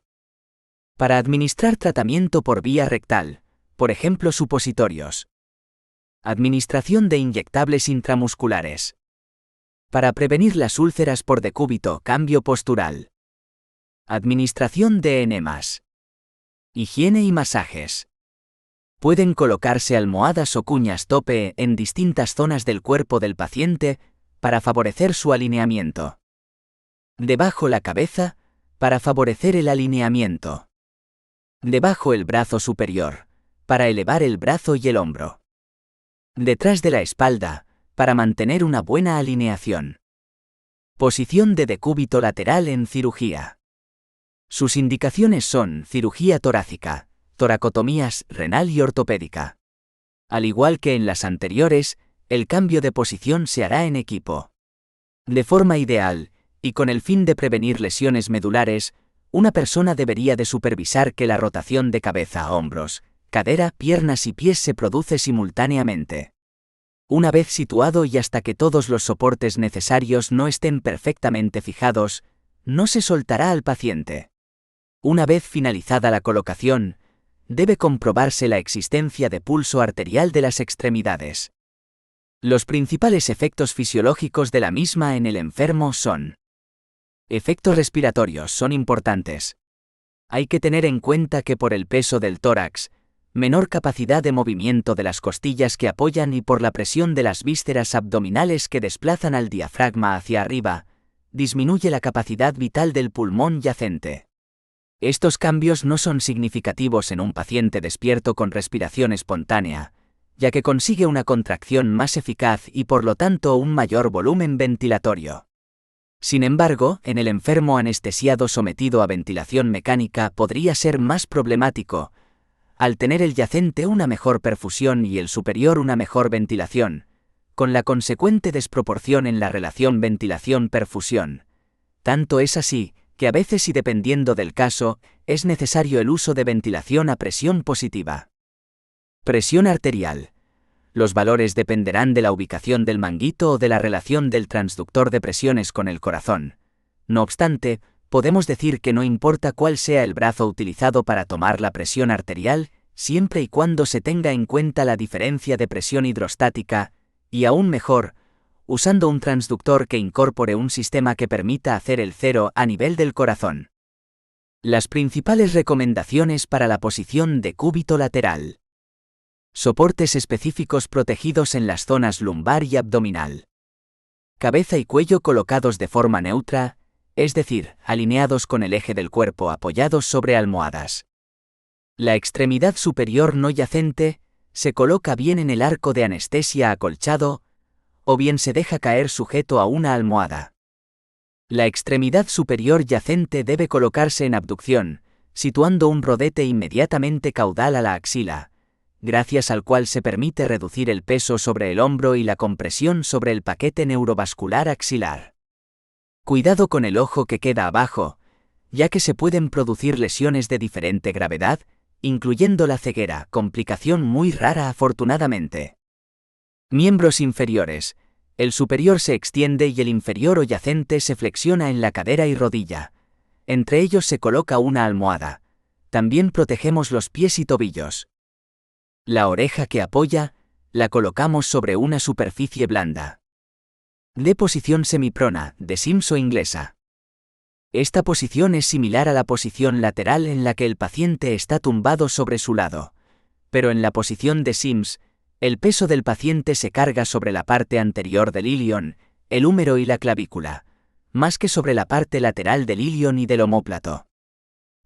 Para administrar tratamiento por vía rectal, por ejemplo supositorios. Administración de inyectables intramusculares. Para prevenir las úlceras por decúbito, cambio postural. Administración de enemas. Higiene y masajes. Pueden colocarse almohadas o cuñas tope en distintas zonas del cuerpo del paciente para favorecer su alineamiento. Debajo la cabeza, para favorecer el alineamiento. Debajo el brazo superior, para elevar el brazo y el hombro. Detrás de la espalda, para mantener una buena alineación. Posición de decúbito lateral en cirugía. Sus indicaciones son cirugía torácica, toracotomías renal y ortopédica. Al igual que en las anteriores, el cambio de posición se hará en equipo. De forma ideal, y con el fin de prevenir lesiones medulares, una persona debería de supervisar que la rotación de cabeza, hombros, cadera, piernas y pies se produce simultáneamente. Una vez situado y hasta que todos los soportes necesarios no estén perfectamente fijados, no se soltará al paciente. Una vez finalizada la colocación, debe comprobarse la existencia de pulso arterial de las extremidades. Los principales efectos fisiológicos de la misma en el enfermo son: efectos respiratorios son importantes. Hay que tener en cuenta que por el peso del tórax, menor capacidad de movimiento de las costillas que apoyan y por la presión de las vísceras abdominales que desplazan al diafragma hacia arriba, disminuye la capacidad vital del pulmón yacente. Estos cambios no son significativos en un paciente despierto con respiración espontánea, ya que consigue una contracción más eficaz y por lo tanto un mayor volumen ventilatorio. Sin embargo, en el enfermo anestesiado sometido a ventilación mecánica podría ser más problemático, al tener el yacente una mejor perfusión y el superior una mejor ventilación, con la consecuente desproporción en la relación ventilación-perfusión. Tanto es así, que a veces y dependiendo del caso, es necesario el uso de ventilación a presión positiva. Presión arterial. Los valores dependerán de la ubicación del manguito o de la relación del transductor de presiones con el corazón. No obstante, podemos decir que no importa cuál sea el brazo utilizado para tomar la presión arterial, siempre y cuando se tenga en cuenta la diferencia de presión hidrostática, y aún mejor, usando un transductor que incorpore un sistema que permita hacer el cero a nivel del corazón. Las principales recomendaciones para la posición de decúbito lateral. Soportes específicos protegidos en las zonas lumbar y abdominal. Cabeza y cuello colocados de forma neutra, es decir, alineados con el eje del cuerpo apoyados sobre almohadas. La extremidad superior no yacente se coloca bien en el arco de anestesia acolchado, o bien se deja caer sujeto a una almohada. La extremidad superior yacente debe colocarse en abducción, situando un rodete inmediatamente caudal a la axila, gracias al cual se permite reducir el peso sobre el hombro y la compresión sobre el paquete neurovascular axilar. Cuidado con el ojo que queda abajo, ya que se pueden producir lesiones de diferente gravedad, incluyendo la ceguera, complicación muy rara afortunadamente. Miembros inferiores. El superior se extiende y el inferior o yacente se flexiona en la cadera y rodilla. Entre ellos se coloca una almohada. También protegemos los pies y tobillos. La oreja que apoya, la colocamos sobre una superficie blanda. De posición semiprona, de Sims o inglesa. Esta posición es similar a la posición lateral en la que el paciente está tumbado sobre su lado, pero en la posición de Sims, el peso del paciente se carga sobre la parte anterior del ilion, el húmero y la clavícula, más que sobre la parte lateral del ilion y del omóplato.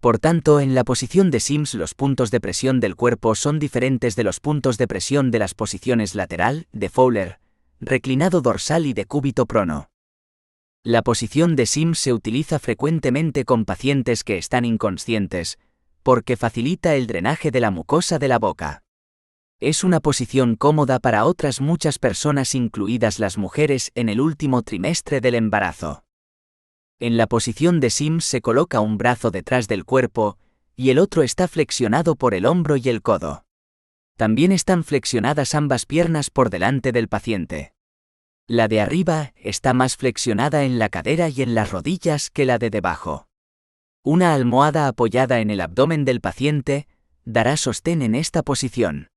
Por tanto, en la posición de Sims los puntos de presión del cuerpo son diferentes de los puntos de presión de las posiciones lateral, de Fowler, reclinado dorsal y decúbito prono. La posición de Sims se utiliza frecuentemente con pacientes que están inconscientes, porque facilita el drenaje de la mucosa de la boca. Es una posición cómoda para otras muchas personas, incluidas las mujeres en el último trimestre del embarazo. En la posición de Sims se coloca un brazo detrás del cuerpo, y el otro está flexionado por el hombro y el codo. También están flexionadas ambas piernas por delante del paciente. La de arriba está más flexionada en la cadera y en las rodillas que la de debajo. Una almohada apoyada en el abdomen del paciente dará sostén en esta posición.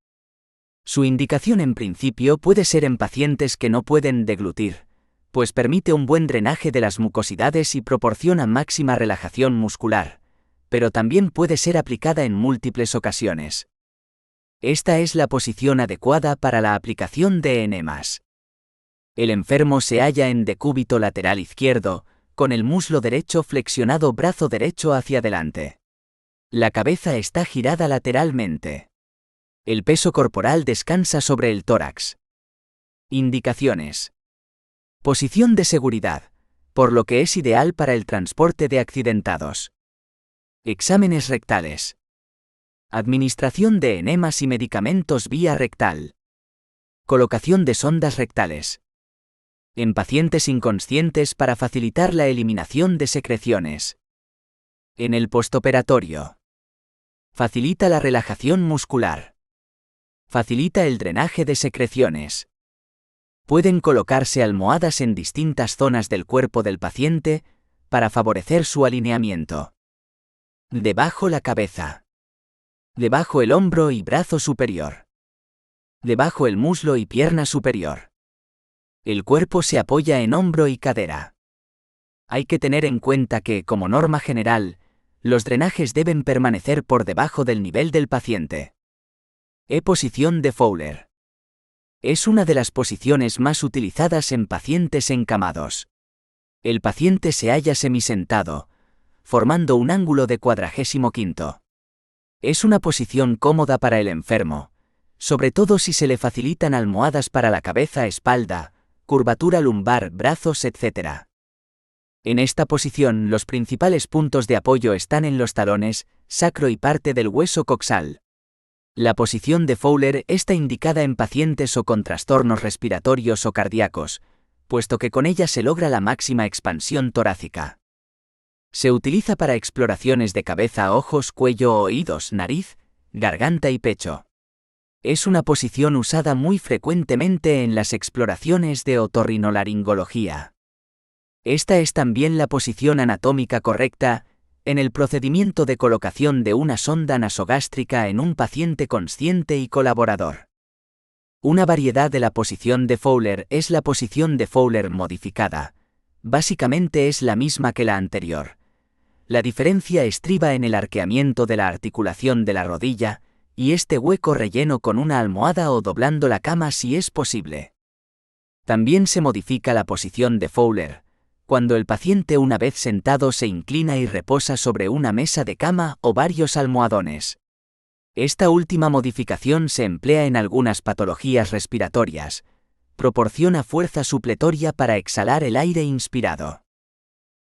Su indicación en principio puede ser en pacientes que no pueden deglutir, pues permite un buen drenaje de las mucosidades y proporciona máxima relajación muscular, pero también puede ser aplicada en múltiples ocasiones. Esta es la posición adecuada para la aplicación de enemas. El enfermo se halla en decúbito lateral izquierdo, con el muslo derecho flexionado, brazo derecho hacia adelante. La cabeza está girada lateralmente. El peso corporal descansa sobre el tórax. Indicaciones. Posición de seguridad, por lo que es ideal para el transporte de accidentados. Exámenes rectales. Administración de enemas y medicamentos vía rectal. Colocación de sondas rectales. En pacientes inconscientes para facilitar la eliminación de secreciones. En el postoperatorio. Facilita la relajación muscular. Facilita el drenaje de secreciones. Pueden colocarse almohadas en distintas zonas del cuerpo del paciente para favorecer su alineamiento. Debajo la cabeza. Debajo el hombro y brazo superior. Debajo el muslo y pierna superior. El cuerpo se apoya en hombro y cadera. Hay que tener en cuenta que, como norma general, los drenajes deben permanecer por debajo del nivel del paciente. Posición de Fowler. Es una de las posiciones más utilizadas en pacientes encamados. El paciente se halla semisentado, formando un ángulo de 45°. Es una posición cómoda para el enfermo, sobre todo si se le facilitan almohadas para la cabeza, espalda, curvatura lumbar, brazos, etc. En esta posición los principales puntos de apoyo están en los talones, sacro y parte del hueso coxal. La posición de Fowler está indicada en pacientes o con trastornos respiratorios o cardíacos, puesto que con ella se logra la máxima expansión torácica. Se utiliza para exploraciones de cabeza, ojos, cuello, oídos, nariz, garganta y pecho. Es una posición usada muy frecuentemente en las exploraciones de otorrinolaringología. Esta es también la posición anatómica correcta en el procedimiento de colocación de una sonda nasogástrica en un paciente consciente y colaborador. Una variedad de la posición de Fowler es la posición de Fowler modificada. Básicamente es la misma que la anterior. La diferencia estriba en el arqueamiento de la articulación de la rodilla, y este hueco relleno con una almohada o doblando la cama si es posible. También se modifica la posición de Fowler, cuando el paciente una vez sentado se inclina y reposa sobre una mesa de cama o varios almohadones. Esta última modificación se emplea en algunas patologías respiratorias. Proporciona fuerza supletoria para exhalar el aire inspirado.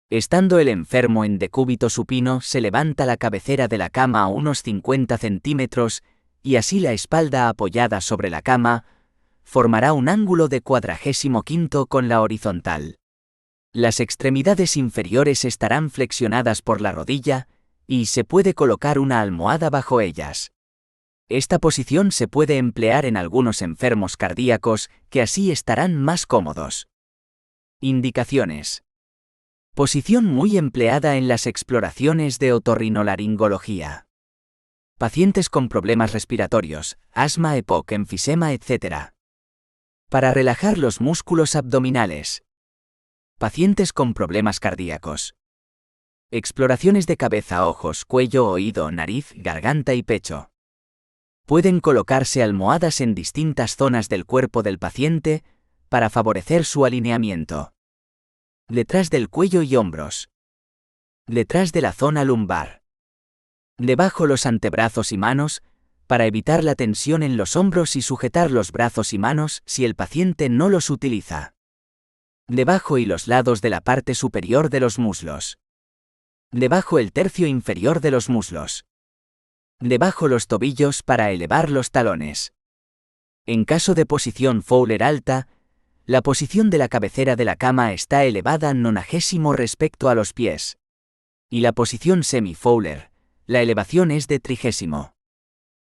Estando el enfermo en decúbito supino, se levanta la cabecera de la cama a unos 50 centímetros, y así la espalda apoyada sobre la cama, formará un ángulo de 45° con la horizontal. Las extremidades inferiores estarán flexionadas por la rodilla, y se puede colocar una almohada bajo ellas. Esta posición se puede emplear en algunos enfermos cardíacos, que así estarán más cómodos. Indicaciones. Posición muy empleada en las exploraciones de otorrinolaringología. Pacientes con problemas respiratorios, asma, EPOC, enfisema, etc. Para relajar los músculos abdominales. Pacientes con problemas cardíacos. Exploraciones de cabeza, ojos, cuello, oído, nariz, garganta y pecho. Pueden colocarse almohadas en distintas zonas del cuerpo del paciente para favorecer su alineamiento. Detrás del cuello y hombros. Detrás de la zona lumbar. Debajo los antebrazos y manos, para evitar la tensión en los hombros y sujetar los brazos y manos si el paciente no los utiliza. Debajo y los lados de la parte superior de los muslos. Debajo el tercio inferior de los muslos. Debajo los tobillos para elevar los talones. En caso de posición Fowler alta, la posición de la cabecera de la cama está elevada 90 respecto a los pies. Y la posición semi-Fowler, la elevación es de 30.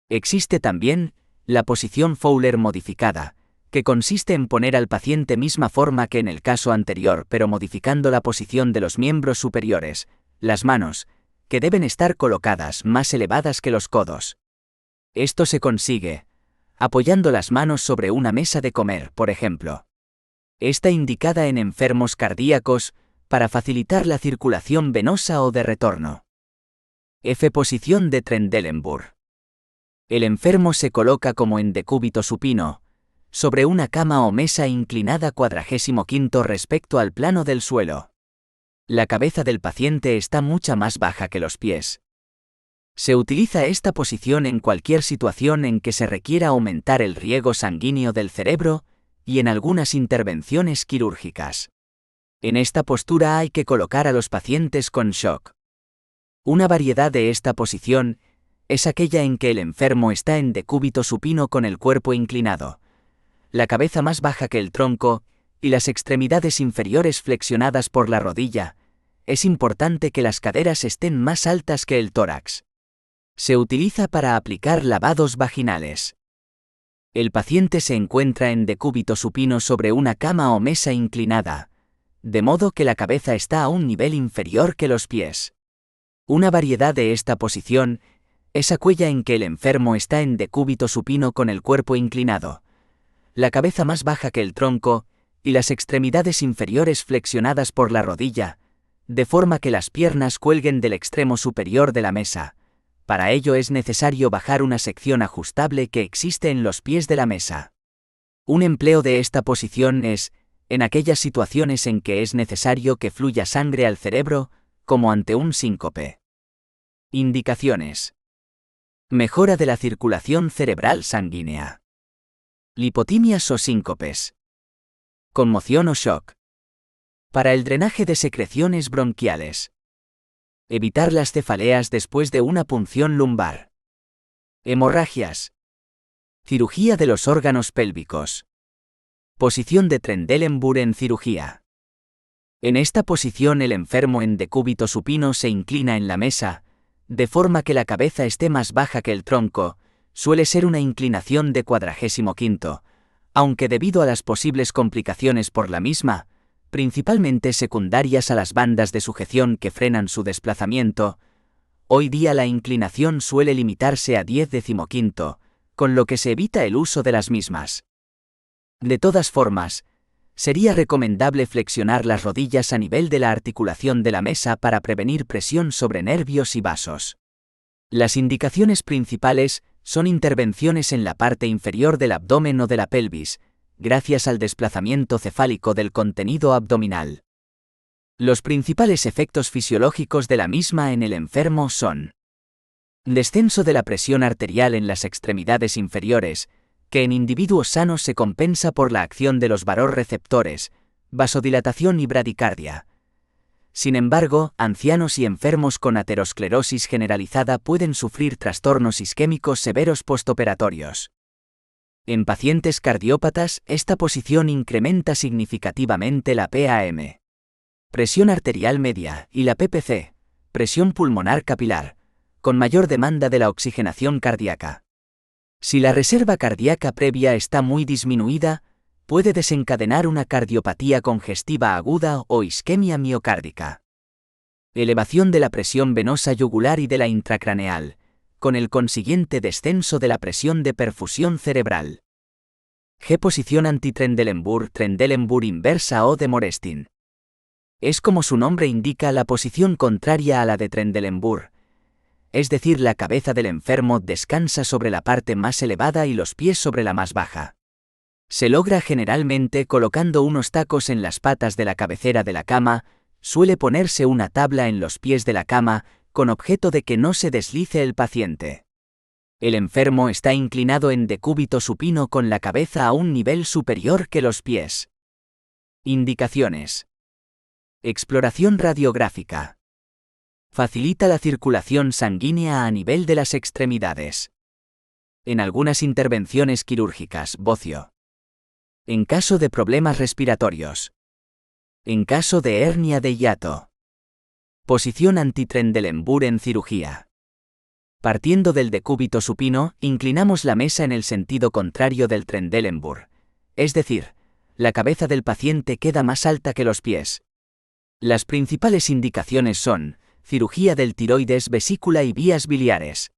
Existe también la posición Fowler modificada, que consiste en poner al paciente misma forma que en el caso anterior pero modificando la posición de los miembros superiores, las manos, que deben estar colocadas más elevadas que los codos. Esto se consigue apoyando las manos sobre una mesa de comer, por ejemplo. Está indicada en enfermos cardíacos para facilitar la circulación venosa o de retorno. F. Posición de Trendelenburg. El enfermo se coloca como en decúbito supino, sobre una cama o mesa inclinada 45 respecto al plano del suelo. La cabeza del paciente está mucho más baja que los pies. Se utiliza esta posición en cualquier situación en que se requiera aumentar el riego sanguíneo del cerebro y en algunas intervenciones quirúrgicas. En esta postura hay que colocar a los pacientes con shock. Una variedad de esta posición es aquella en que el enfermo está en decúbito supino con el cuerpo inclinado, la cabeza más baja que el tronco y las extremidades inferiores flexionadas por la rodilla. Es importante que las caderas estén más altas que el tórax. Se utiliza para aplicar lavados vaginales. El paciente se encuentra en decúbito supino sobre una cama o mesa inclinada, de modo que la cabeza está a un nivel inferior que los pies. Una variedad de esta posición es aquella en que el enfermo está en decúbito supino con el cuerpo inclinado, la cabeza más baja que el tronco y las extremidades inferiores flexionadas por la rodilla, de forma que las piernas cuelguen del extremo superior de la mesa. Para ello es necesario bajar una sección ajustable que existe en los pies de la mesa. Un empleo de esta posición es en aquellas situaciones en que es necesario que fluya sangre al cerebro, como ante un síncope. Indicaciones. Mejora de la circulación cerebral sanguínea. Lipotimias o síncopes. Conmoción o shock. Para el drenaje de secreciones bronquiales. Evitar las cefaleas después de una punción lumbar. Hemorragias. Cirugía de los órganos pélvicos. Posición de Trendelenburg en cirugía. En esta posición el enfermo en decúbito supino se inclina en la mesa, de forma que la cabeza esté más baja que el tronco. Suele ser una inclinación de 45, aunque debido a las posibles complicaciones por la misma, principalmente secundarias a las bandas de sujeción que frenan su desplazamiento, hoy día la inclinación suele limitarse a 10/15, con lo que se evita el uso de las mismas. De todas formas, sería recomendable flexionar las rodillas a nivel de la articulación de la mesa para prevenir presión sobre nervios y vasos. Las indicaciones principales son intervenciones en la parte inferior del abdomen o de la pelvis, gracias al desplazamiento cefálico del contenido abdominal. Los principales efectos fisiológicos de la misma en el enfermo son: descenso de la presión arterial en las extremidades inferiores, que en individuos sanos se compensa por la acción de los varorreceptores, vasodilatación y bradicardia. Sin embargo, ancianos y enfermos con aterosclerosis generalizada pueden sufrir trastornos isquémicos severos postoperatorios. En pacientes cardiópatas, esta posición incrementa significativamente la PAM, presión arterial media, y la PPC, presión pulmonar capilar, con mayor demanda de la oxigenación cardíaca. Si la reserva cardíaca previa está muy disminuida, puede desencadenar una cardiopatía congestiva aguda o isquemia miocárdica. Elevación de la presión venosa yugular y de la intracraneal, con el consiguiente descenso de la presión de perfusión cerebral. G. Posición anti-Trendelenburg inversa o de Morestin. Es como su nombre indica la posición contraria a la de Trendelenburg, es decir, la cabeza del enfermo descansa sobre la parte más elevada y los pies sobre la más baja. Se logra generalmente colocando unos tacos en las patas de la cabecera de la cama, suele ponerse una tabla en los pies de la cama, con objeto de que no se deslice el paciente. El enfermo está inclinado en decúbito supino con la cabeza a un nivel superior que los pies. Indicaciones. Exploración radiográfica. Facilita la circulación sanguínea a nivel de las extremidades. En algunas intervenciones quirúrgicas, bocio. En caso de problemas respiratorios. En caso de hernia de hiato. Posición anti-Trendelenburg en cirugía. Partiendo del decúbito supino, inclinamos la mesa en el sentido contrario del Trendelenburg, es decir, la cabeza del paciente queda más alta que los pies. Las principales indicaciones son cirugía del tiroides, vesícula y vías biliares.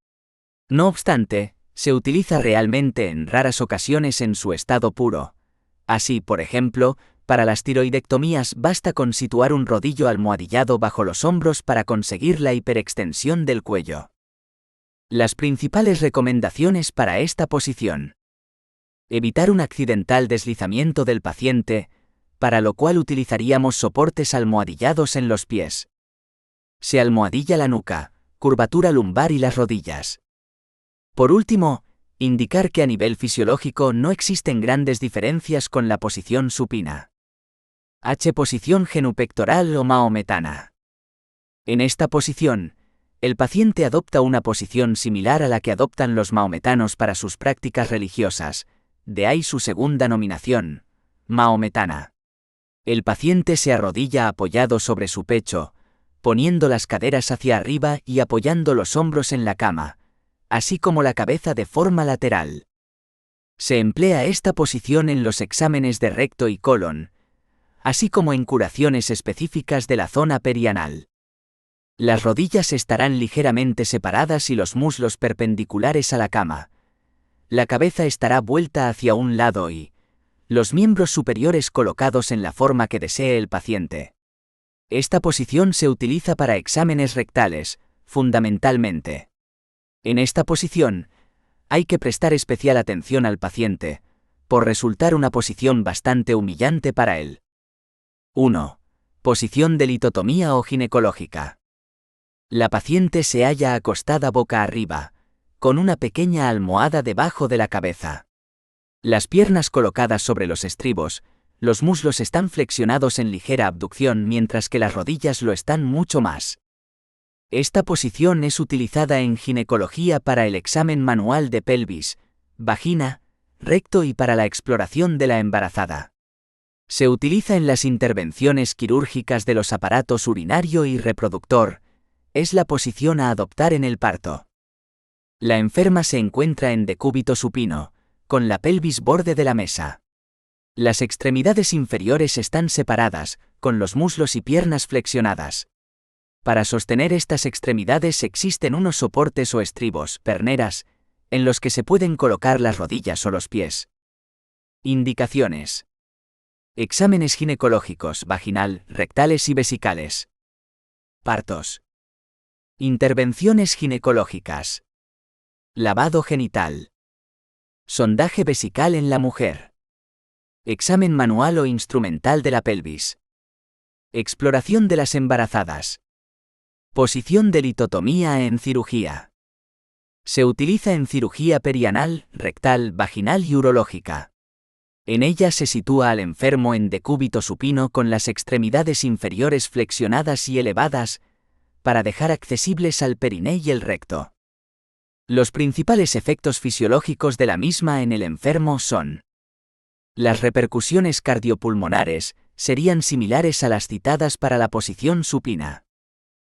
No obstante, se utiliza realmente en raras ocasiones en su estado puro. Así, por ejemplo, para las tiroidectomías basta con situar un rodillo almohadillado bajo los hombros para conseguir la hiperextensión del cuello. Las principales recomendaciones para esta posición. Evitar un accidental deslizamiento del paciente, para lo cual utilizaríamos soportes almohadillados en los pies. Se almohadilla la nuca, curvatura lumbar y las rodillas. Por último, indicar que a nivel fisiológico no existen grandes diferencias con la posición supina. H. Posición genupectoral o mahometana. En esta posición, el paciente adopta una posición similar a la que adoptan los mahometanos para sus prácticas religiosas, de ahí su segunda nominación, mahometana. El paciente se arrodilla apoyado sobre su pecho, poniendo las caderas hacia arriba y apoyando los hombros en la cama, así como la cabeza de forma lateral. Se emplea esta posición en los exámenes de recto y colon, así como en curaciones específicas de la zona perianal. Las rodillas estarán ligeramente separadas y los muslos perpendiculares a la cama. La cabeza estará vuelta hacia un lado y los miembros superiores colocados en la forma que desee el paciente. Esta posición se utiliza para exámenes rectales, fundamentalmente. En esta posición, hay que prestar especial atención al paciente, por resultar una posición bastante humillante para él. 1. Posición de litotomía o ginecológica. La paciente se halla acostada boca arriba, con una pequeña almohada debajo de la cabeza. Las piernas colocadas sobre los estribos, los muslos están flexionados en ligera abducción mientras que las rodillas lo están mucho más. Esta posición es utilizada en ginecología para el examen manual de pelvis, vagina, recto y para la exploración de la embarazada. Se utiliza en las intervenciones quirúrgicas de los aparatos urinario y reproductor, es la posición a adoptar en el parto. La enferma se encuentra en decúbito supino, con la pelvis borde de la mesa. Las extremidades inferiores están separadas, con los muslos y piernas flexionadas. Para sostener estas extremidades existen unos soportes o estribos, perneras, en los que se pueden colocar las rodillas o los pies. Indicaciones. Exámenes ginecológicos, vaginal, rectales y vesicales. Partos. Intervenciones ginecológicas. Lavado genital. Sondaje vesical en la mujer. Examen manual o instrumental de la pelvis. Exploración de las embarazadas. Posición de litotomía en cirugía. Se utiliza en cirugía perianal, rectal, vaginal y urológica. En ella se sitúa al enfermo en decúbito supino con las extremidades inferiores flexionadas y elevadas, para dejar accesibles al periné y el recto. Los principales efectos fisiológicos de la misma en el enfermo son: las repercusiones cardiopulmonares serían similares a las citadas para la posición supina.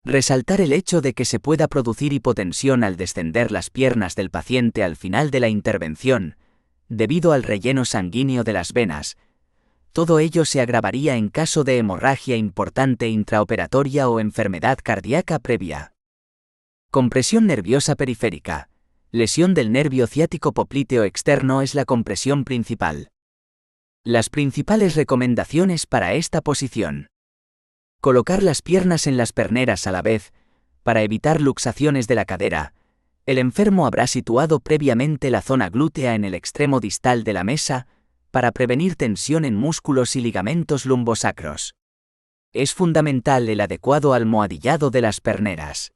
Resaltar el hecho de que se pueda producir hipotensión al descender las piernas del paciente al final de la intervención, debido al relleno sanguíneo de las venas. Todo ello se agravaría en caso de hemorragia importante intraoperatoria o enfermedad cardíaca previa. Compresión nerviosa periférica. Lesión del nervio ciático popliteo externo es la compresión principal. Las principales recomendaciones para esta posición. Colocar las piernas en las perneras a la vez, para evitar luxaciones de la cadera. El enfermo habrá situado previamente la zona glútea en el extremo distal de la mesa, para prevenir tensión en músculos y ligamentos lumbosacros. Es fundamental el adecuado almohadillado de las perneras.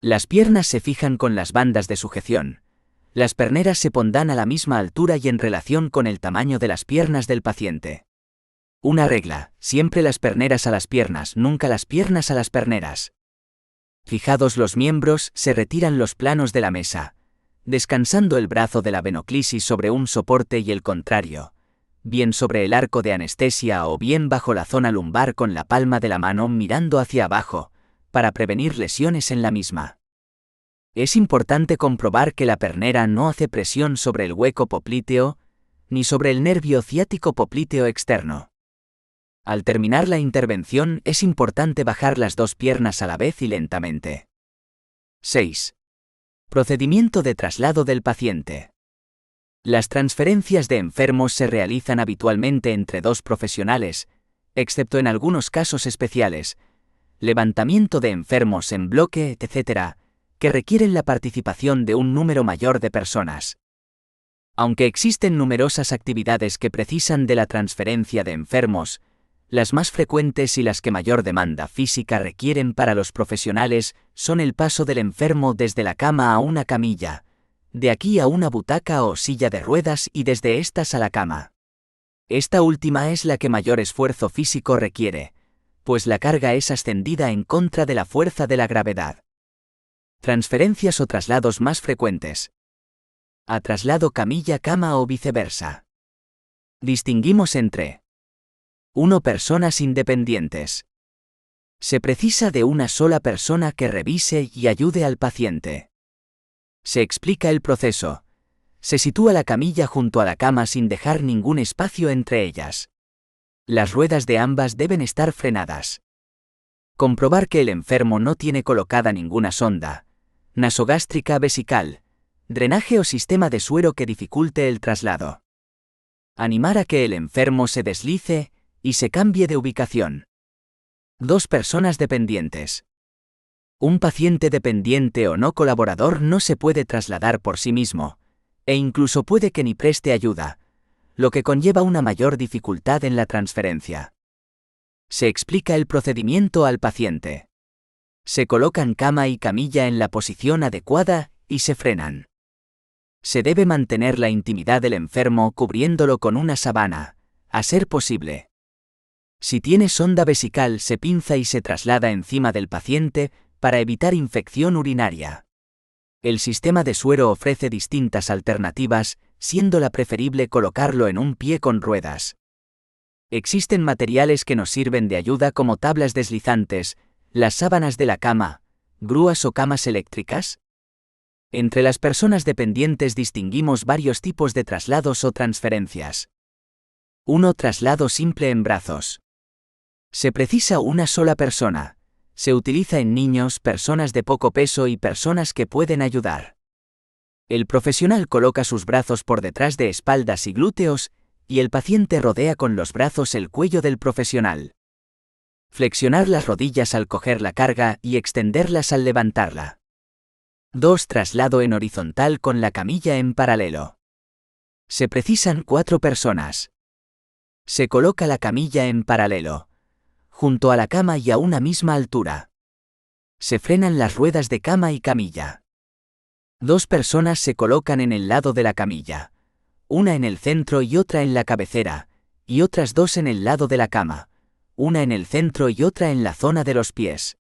Las piernas se fijan con las bandas de sujeción. Las perneras se pondrán a la misma altura y en relación con el tamaño de las piernas del paciente. Una regla: siempre las perneras a las piernas, nunca las piernas a las perneras. Fijados los miembros, se retiran los planos de la mesa, descansando el brazo de la venoclisis sobre un soporte y el contrario, bien sobre el arco de anestesia o bien bajo la zona lumbar con la palma de la mano mirando hacia abajo, para prevenir lesiones en la misma. Es importante comprobar que la pernera no hace presión sobre el hueco popliteo, ni sobre el nervio ciático popliteo externo. Al terminar la intervención es importante bajar las dos piernas a la vez y lentamente. 6. Procedimiento de traslado del paciente. Las transferencias de enfermos se realizan habitualmente entre dos profesionales, excepto en algunos casos especiales, levantamiento de enfermos en bloque, etc., que requieren la participación de un número mayor de personas. Aunque existen numerosas actividades que precisan de la transferencia de enfermos, las más frecuentes y las que mayor demanda física requieren para los profesionales son el paso del enfermo desde la cama a una camilla, de aquí a una butaca o silla de ruedas y desde estas a la cama. Esta última es la que mayor esfuerzo físico requiere, pues la carga es ascendida en contra de la fuerza de la gravedad. Transferencias o traslados más frecuentes. A traslado camilla-cama o viceversa. Distinguimos entre 1. Personas independientes. Se precisa de una sola persona que revise y ayude al paciente. Se explica el proceso. Se sitúa la camilla junto a la cama sin dejar ningún espacio entre ellas. Las ruedas de ambas deben estar frenadas. Comprobar que el enfermo no tiene colocada ninguna sonda, nasogástrica vesical, drenaje o sistema de suero que dificulte el traslado. Animar a que el enfermo se deslice y se cambie de ubicación. 2. Personas dependientes. Un paciente dependiente o no colaborador no se puede trasladar por sí mismo, e incluso puede que ni preste ayuda, lo que conlleva una mayor dificultad en la transferencia. Se explica el procedimiento al paciente. Se colocan cama y camilla en la posición adecuada y se frenan. Se debe mantener la intimidad del enfermo cubriéndolo con una sábana, a ser posible. Si tiene sonda vesical, se pinza y se traslada encima del paciente para evitar infección urinaria. El sistema de suero ofrece distintas alternativas, siendo la preferible colocarlo en un pie con ruedas. Existen materiales que nos sirven de ayuda como tablas deslizantes, las sábanas de la cama, grúas o camas eléctricas. Entre las personas dependientes distinguimos varios tipos de traslados o transferencias. 1. Traslado simple en brazos. Se precisa una sola persona. Se utiliza en niños, personas de poco peso y personas que pueden ayudar. El profesional coloca sus brazos por detrás de espaldas y glúteos, y el paciente rodea con los brazos el cuello del profesional. Flexionar las rodillas al coger la carga y extenderlas al levantarla. 2. Traslado en horizontal con la camilla en paralelo. Se precisan 4 personas. Se coloca la camilla en paralelo, junto a la cama y a una misma altura. Se frenan las ruedas de cama y camilla. 2 personas se colocan en el lado de la camilla, una en el centro y otra en la cabecera, y otras 2 en el lado de la cama, una en el centro y otra en la zona de los pies.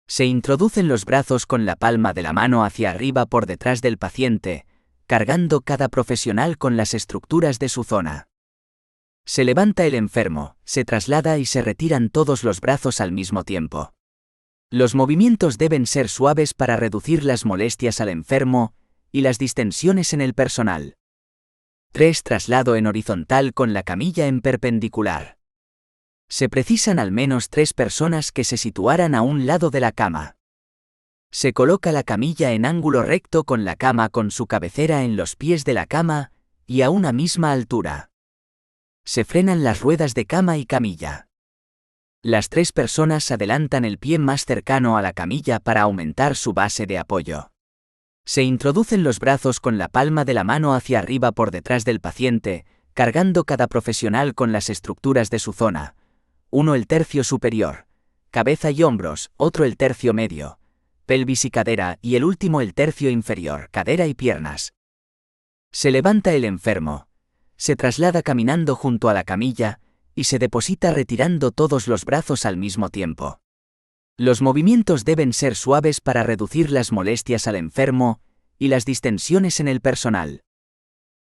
Se introducen los brazos con la palma de la mano hacia arriba por detrás del paciente, cargando cada profesional con las estructuras de su zona. Se levanta el enfermo, se traslada y se retiran todos los brazos al mismo tiempo. Los movimientos deben ser suaves para reducir las molestias al enfermo y las distensiones en el personal. 3. Traslado en horizontal con la camilla en perpendicular. Se precisan al menos 3 personas que se situaran a un lado de la cama. Se coloca la camilla en ángulo recto con la cama con su cabecera en los pies de la cama y a una misma altura. Se frenan las ruedas de cama y camilla. Las 3 personas adelantan el pie más cercano a la camilla para aumentar su base de apoyo. Se introducen los brazos con la palma de la mano hacia arriba por detrás del paciente, cargando cada profesional con las estructuras de su zona. Uno el tercio superior, cabeza y hombros, otro el tercio medio, pelvis y cadera y el último el tercio inferior, cadera y piernas. Se levanta el enfermo, se traslada caminando junto a la camilla y se deposita retirando todos los brazos al mismo tiempo. Los movimientos deben ser suaves para reducir las molestias al enfermo y las distensiones en el personal.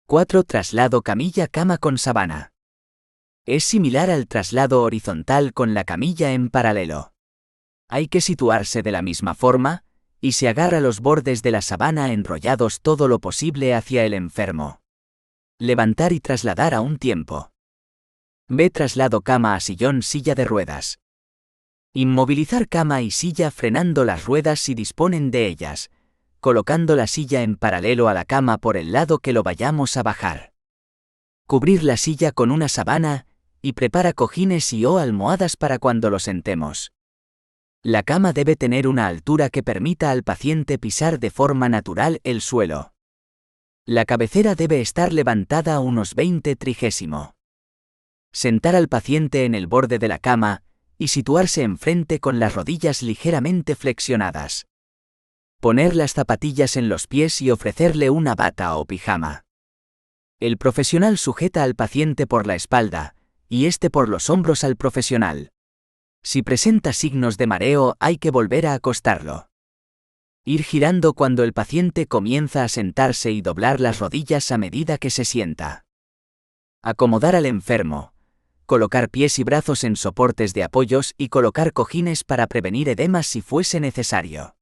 4. Traslado camilla-cama con sábana. Es similar al traslado horizontal con la camilla en paralelo. Hay que situarse de la misma forma, y se agarra los bordes de la sábana enrollados todo lo posible hacia el enfermo. Levantar y trasladar a un tiempo. B. Traslado cama a sillón silla de ruedas. Inmovilizar cama y silla frenando las ruedas si disponen de ellas, colocando la silla en paralelo a la cama por el lado que lo vayamos a bajar. Cubrir la silla con una sábana y prepara cojines y o almohadas para cuando lo sentemos. La cama debe tener una altura que permita al paciente pisar de forma natural el suelo. La cabecera debe estar levantada a unos 20/30. Sentar al paciente en el borde de la cama y situarse enfrente con las rodillas ligeramente flexionadas. Poner las zapatillas en los pies y ofrecerle una bata o pijama. El profesional sujeta al paciente por la espalda y este por los hombros al profesional. Si presenta signos de mareo, hay que volver a acostarlo. Ir girando cuando el paciente comienza a sentarse y doblar las rodillas a medida que se sienta. Acomodar al enfermo. Colocar pies y brazos en soportes de apoyos y colocar cojines para prevenir edemas si fuese necesario.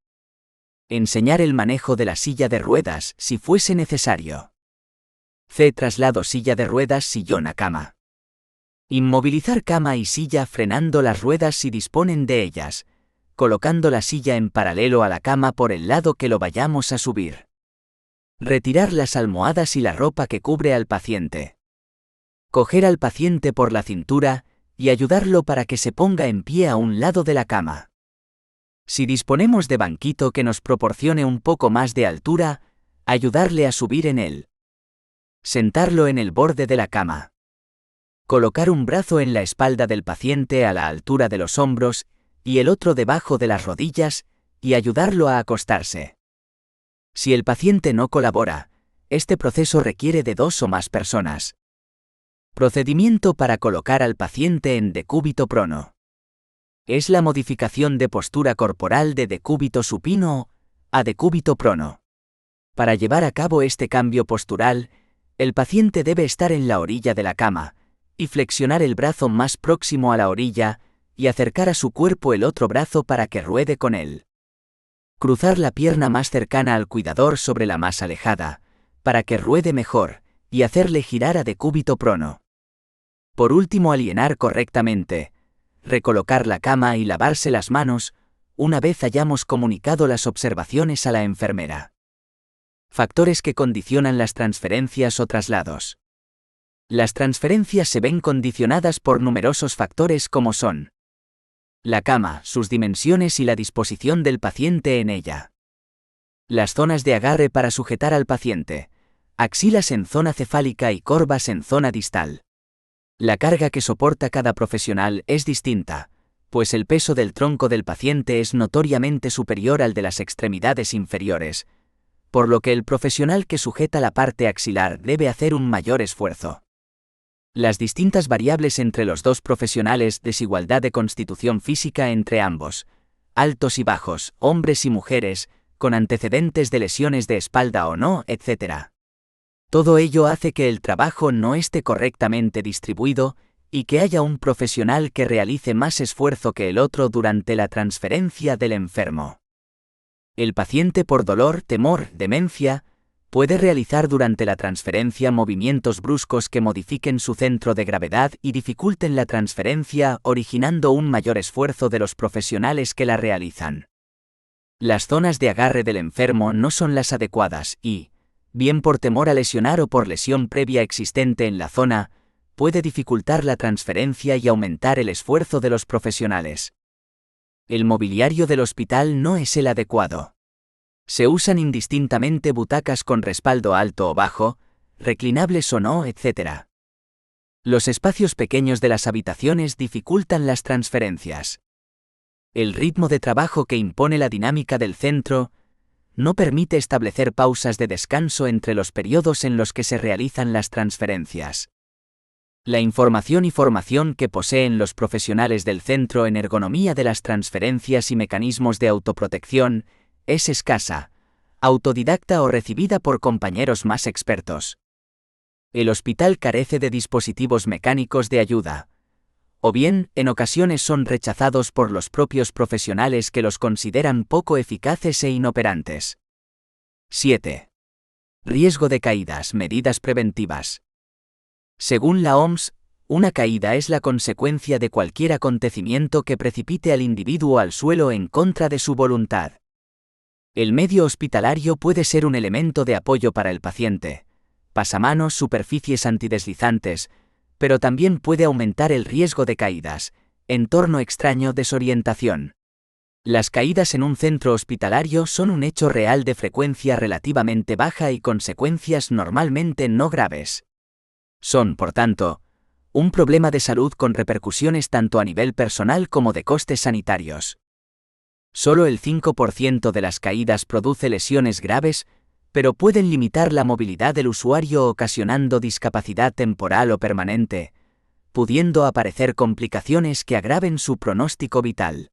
Enseñar el manejo de la silla de ruedas si fuese necesario. C. Traslado silla de ruedas sillón a cama. Inmovilizar cama y silla frenando las ruedas si disponen de ellas, colocando la silla en paralelo a la cama por el lado que lo vayamos a subir. Retirar las almohadas y la ropa que cubre al paciente. Coger al paciente por la cintura y ayudarlo para que se ponga en pie a un lado de la cama. Si disponemos de banquito que nos proporcione un poco más de altura, ayudarle a subir en él. Sentarlo en el borde de la cama. Colocar un brazo en la espalda del paciente a la altura de los hombros y el otro debajo de las rodillas y ayudarlo a acostarse. Si el paciente no colabora, este proceso requiere de 2 o más personas. Procedimiento para colocar al paciente en decúbito prono. Es la modificación de postura corporal de decúbito supino a decúbito prono. Para llevar a cabo este cambio postural, el paciente debe estar en la orilla de la cama y flexionar el brazo más próximo a la orilla y acercar a su cuerpo el otro brazo para que ruede con él. Cruzar la pierna más cercana al cuidador sobre la más alejada, para que ruede mejor, y hacerle girar a decúbito prono. Por último, alienar correctamente, recolocar la cama y lavarse las manos, una vez hayamos comunicado las observaciones a la enfermera. Factores que condicionan las transferencias o traslados. Las transferencias se ven condicionadas por numerosos factores como son la cama, sus dimensiones y la disposición del paciente en ella. Las zonas de agarre para sujetar al paciente, axilas en zona cefálica y corvas en zona distal. La carga que soporta cada profesional es distinta, pues el peso del tronco del paciente es notoriamente superior al de las extremidades inferiores, por lo que el profesional que sujeta la parte axilar debe hacer un mayor esfuerzo. Las distintas variables entre los 2 profesionales, desigualdad de constitución física entre ambos, altos y bajos, hombres y mujeres, con antecedentes de lesiones de espalda o no, etc. Todo ello hace que el trabajo no esté correctamente distribuido y que haya un profesional que realice más esfuerzo que el otro durante la transferencia del enfermo. El paciente por dolor, temor, demencia, puede realizar durante la transferencia movimientos bruscos que modifiquen su centro de gravedad y dificulten la transferencia, originando un mayor esfuerzo de los profesionales que la realizan. Las zonas de agarre del enfermo no son las adecuadas y, bien por temor a lesionar o por lesión previa existente en la zona, puede dificultar la transferencia y aumentar el esfuerzo de los profesionales. El mobiliario del hospital no es el adecuado. Se usan indistintamente butacas con respaldo alto o bajo, reclinables o no, etc. Los espacios pequeños de las habitaciones dificultan las transferencias. El ritmo de trabajo que impone la dinámica del centro no permite establecer pausas de descanso entre los periodos en los que se realizan las transferencias. La información y formación que poseen los profesionales del centro en ergonomía de las transferencias y mecanismos de autoprotección es escasa, autodidacta o recibida por compañeros más expertos. El hospital carece de dispositivos mecánicos de ayuda, o bien, en ocasiones son rechazados por los propios profesionales que los consideran poco eficaces e inoperantes. 7. Riesgo de caídas, medidas preventivas. Según la OMS, una caída es la consecuencia de cualquier acontecimiento que precipite al individuo al suelo en contra de su voluntad. El medio hospitalario puede ser un elemento de apoyo para el paciente, pasamanos, superficies antideslizantes, pero también puede aumentar el riesgo de caídas, entorno extraño, desorientación. Las caídas en un centro hospitalario son un hecho real de frecuencia relativamente baja y consecuencias normalmente no graves. Son, por tanto, un problema de salud con repercusiones tanto a nivel personal como de costes sanitarios. Solo el 5% de las caídas produce lesiones graves, pero pueden limitar la movilidad del usuario ocasionando discapacidad temporal o permanente, pudiendo aparecer complicaciones que agraven su pronóstico vital.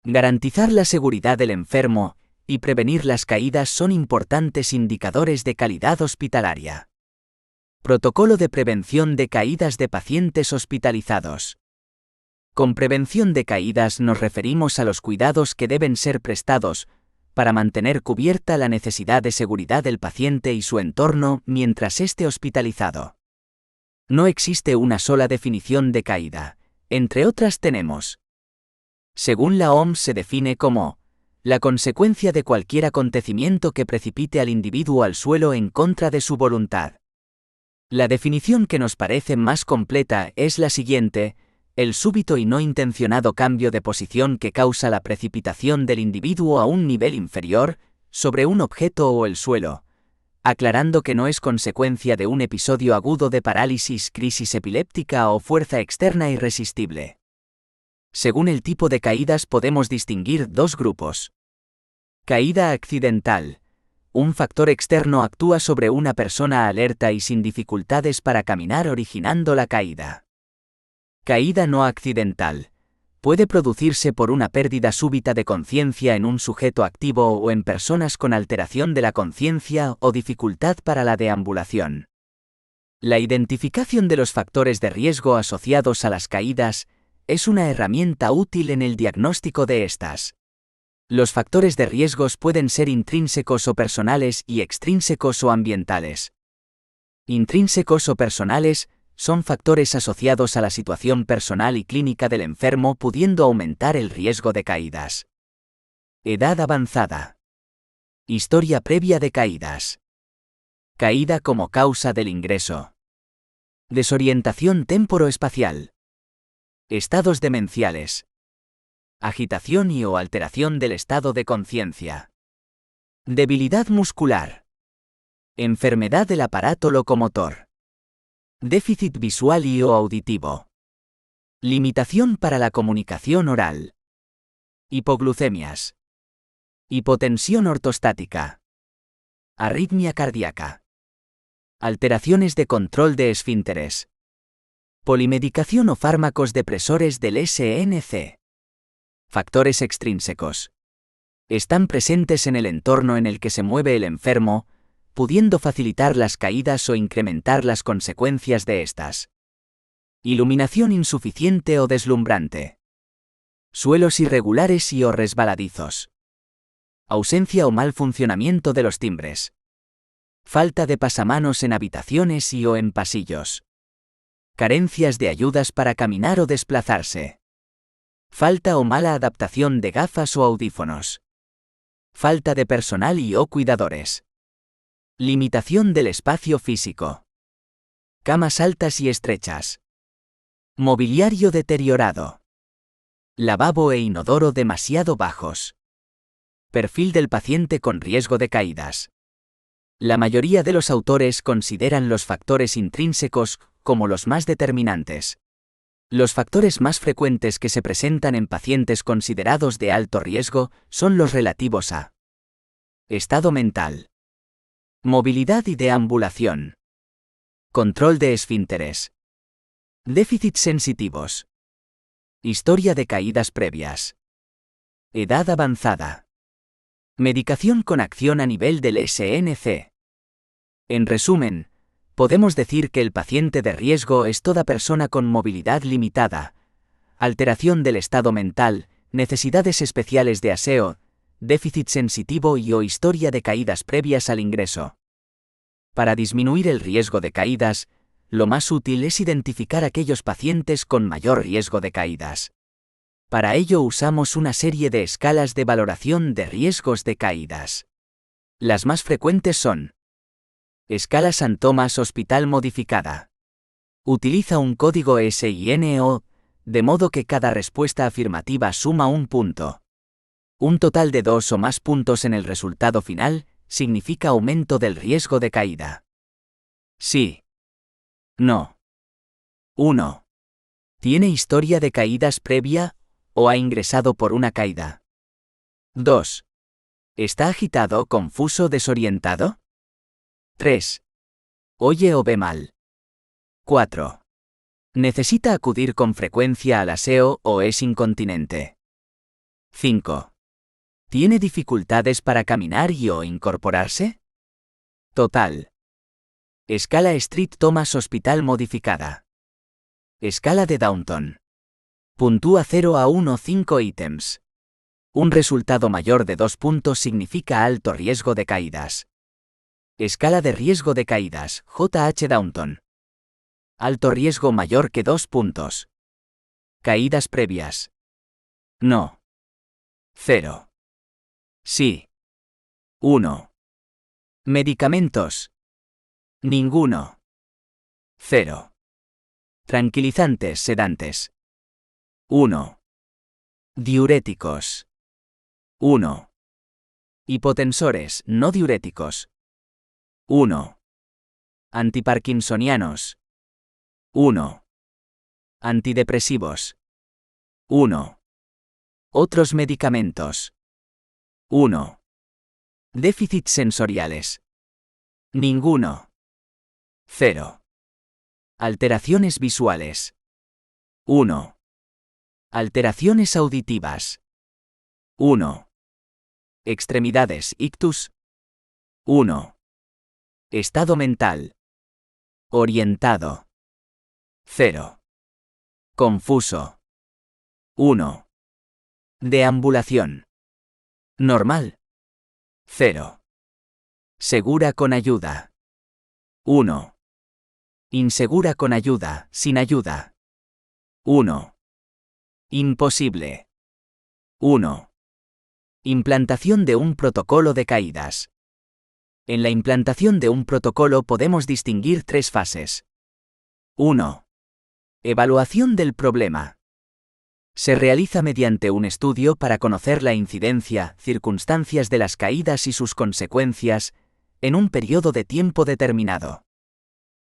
Garantizar la seguridad del enfermo y prevenir las caídas son importantes indicadores de calidad hospitalaria. Protocolo de prevención de caídas de pacientes hospitalizados. Con prevención de caídas nos referimos a los cuidados que deben ser prestados para mantener cubierta la necesidad de seguridad del paciente y su entorno mientras esté hospitalizado. No existe una sola definición de caída, entre otras tenemos. Según la OMS se define como la consecuencia de cualquier acontecimiento que precipite al individuo al suelo en contra de su voluntad. La definición que nos parece más completa es la siguiente: el súbito y no intencionado cambio de posición que causa la precipitación del individuo a un nivel inferior, sobre un objeto o el suelo, aclarando que no es consecuencia de un episodio agudo de parálisis, crisis epiléptica o fuerza externa irresistible. Según el tipo de caídas podemos distinguir dos grupos. Caída accidental. Un factor externo actúa sobre una persona alerta y sin dificultades para caminar originando la caída. Caída no accidental. Puede producirse por una pérdida súbita de conciencia en un sujeto activo o en personas con alteración de la conciencia o dificultad para la deambulación. La identificación de los factores de riesgo asociados a las caídas es una herramienta útil en el diagnóstico de estas. Los factores de riesgos pueden ser intrínsecos o personales y extrínsecos o ambientales. Intrínsecos o personales son factores asociados a la situación personal y clínica del enfermo, pudiendo aumentar el riesgo de caídas. Edad avanzada. Historia previa de caídas. Caída como causa del ingreso. Desorientación temporoespacial. Estados demenciales. Agitación y o alteración del estado de conciencia. Debilidad muscular. Enfermedad del aparato locomotor. Déficit visual y o auditivo. Limitación para la comunicación oral. Hipoglucemias. Hipotensión ortostática. Arritmia cardíaca. Alteraciones de control de esfínteres. Polimedicación o fármacos depresores del SNC. Factores extrínsecos. Están presentes en el entorno en el que se mueve el enfermo, pudiendo facilitar las caídas o incrementar las consecuencias de estas. Iluminación insuficiente o deslumbrante. Suelos irregulares y o resbaladizos. Ausencia o mal funcionamiento de los timbres. Falta de pasamanos en habitaciones y o en pasillos. Carencias de ayudas para caminar o desplazarse. Falta o mala adaptación de gafas o audífonos. Falta de personal y o cuidadores. Limitación del espacio físico. Camas altas y estrechas. Mobiliario deteriorado. Lavabo e inodoro demasiado bajos. Perfil del paciente con riesgo de caídas. La mayoría de los autores consideran los factores intrínsecos como los más determinantes. Los factores más frecuentes que se presentan en pacientes considerados de alto riesgo son los relativos a estado mental, movilidad y deambulación, control de esfínteres, déficits sensitivos, historia de caídas previas, edad avanzada, medicación con acción a nivel del SNC. En resumen, podemos decir que el paciente de riesgo es toda persona con movilidad limitada, alteración del estado mental, necesidades especiales de aseo, déficit sensitivo y o historia de caídas previas al ingreso. Para disminuir el riesgo de caídas, lo más útil es identificar aquellos pacientes con mayor riesgo de caídas. Para ello usamos una serie de escalas de valoración de riesgos de caídas. Las más frecuentes son: Escala St. Thomas Hospital modificada. Utiliza un código SINO, de modo que cada respuesta afirmativa suma un punto. Un total de 2 o más puntos en el resultado final significa aumento del riesgo de caída. Sí. No. 1. ¿Tiene historia de caídas previa o ha ingresado por una caída? 2. ¿Está agitado, confuso, desorientado? 3. ¿Oye o ve mal? 4. ¿Necesita acudir con frecuencia al aseo o es incontinente? 5. ¿Tiene dificultades para caminar y o incorporarse? Total. Escala St. Thomas Hospital modificada. Escala de Downton. Puntúa 0 a 1 5 ítems. Un resultado mayor de 2 puntos significa alto riesgo de caídas. Escala de riesgo de caídas, JH Downton. Alto riesgo mayor que 2 puntos. Caídas previas. No. 0. Sí. 1. Medicamentos. Ninguno. 0. Tranquilizantes, sedantes. 1. Diuréticos. 1. Hipotensores, no diuréticos. 1. Antiparkinsonianos. 1. Antidepresivos. 1. Otros medicamentos. 1. Déficits sensoriales. Ninguno. 0. Alteraciones visuales. 1. Alteraciones auditivas. 1. Extremidades, ictus. 1. Estado mental. Orientado. 0. Confuso. 1. Deambulación. Normal. 0. Segura con ayuda. 1. Insegura con ayuda, sin ayuda. 1. Imposible. 1. Implantación de un protocolo de caídas. En la implantación de un protocolo podemos distinguir 3 fases. 1. Evaluación del problema. Se realiza mediante un estudio para conocer la incidencia, circunstancias de las caídas y sus consecuencias, en un periodo de tiempo determinado.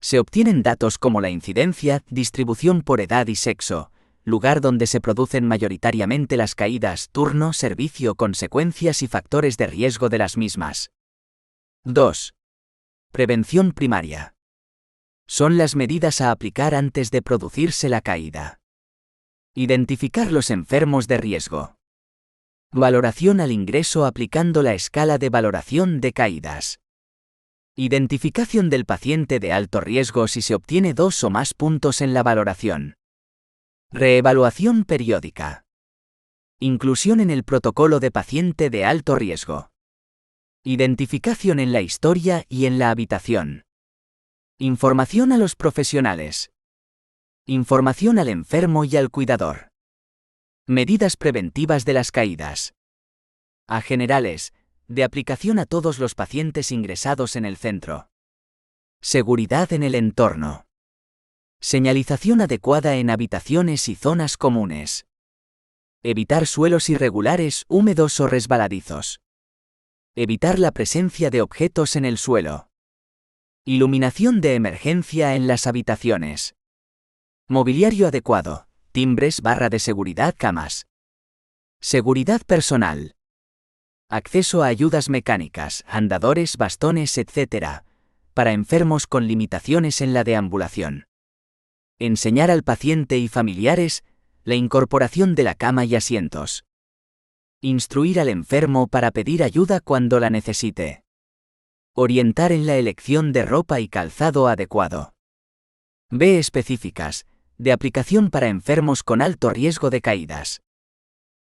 Se obtienen datos como la incidencia, distribución por edad y sexo, lugar donde se producen mayoritariamente las caídas, turno, servicio, consecuencias y factores de riesgo de las mismas. 2. Prevención primaria. Son las medidas a aplicar antes de producirse la caída. Identificar los enfermos de riesgo. Valoración al ingreso aplicando la escala de valoración de caídas. Identificación del paciente de alto riesgo si se obtiene 2 o más puntos en la valoración. Reevaluación periódica. Inclusión en el protocolo de paciente de alto riesgo. Identificación en la historia y en la habitación. Información a los profesionales. Información al enfermo y al cuidador. Medidas preventivas de las caídas. A generales, de aplicación a todos los pacientes ingresados en el centro. Seguridad en el entorno. Señalización adecuada en habitaciones y zonas comunes. Evitar suelos irregulares, húmedos o resbaladizos. Evitar la presencia de objetos en el suelo. Iluminación de emergencia en las habitaciones. Mobiliario adecuado, timbres, barra de seguridad, camas. Seguridad personal. Acceso a ayudas mecánicas, andadores, bastones, etc., para enfermos con limitaciones en la deambulación. Enseñar al paciente y familiares la incorporación de la cama y asientos. Instruir al enfermo para pedir ayuda cuando la necesite. Orientar en la elección de ropa y calzado adecuado. B específicas, de aplicación para enfermos con alto riesgo de caídas.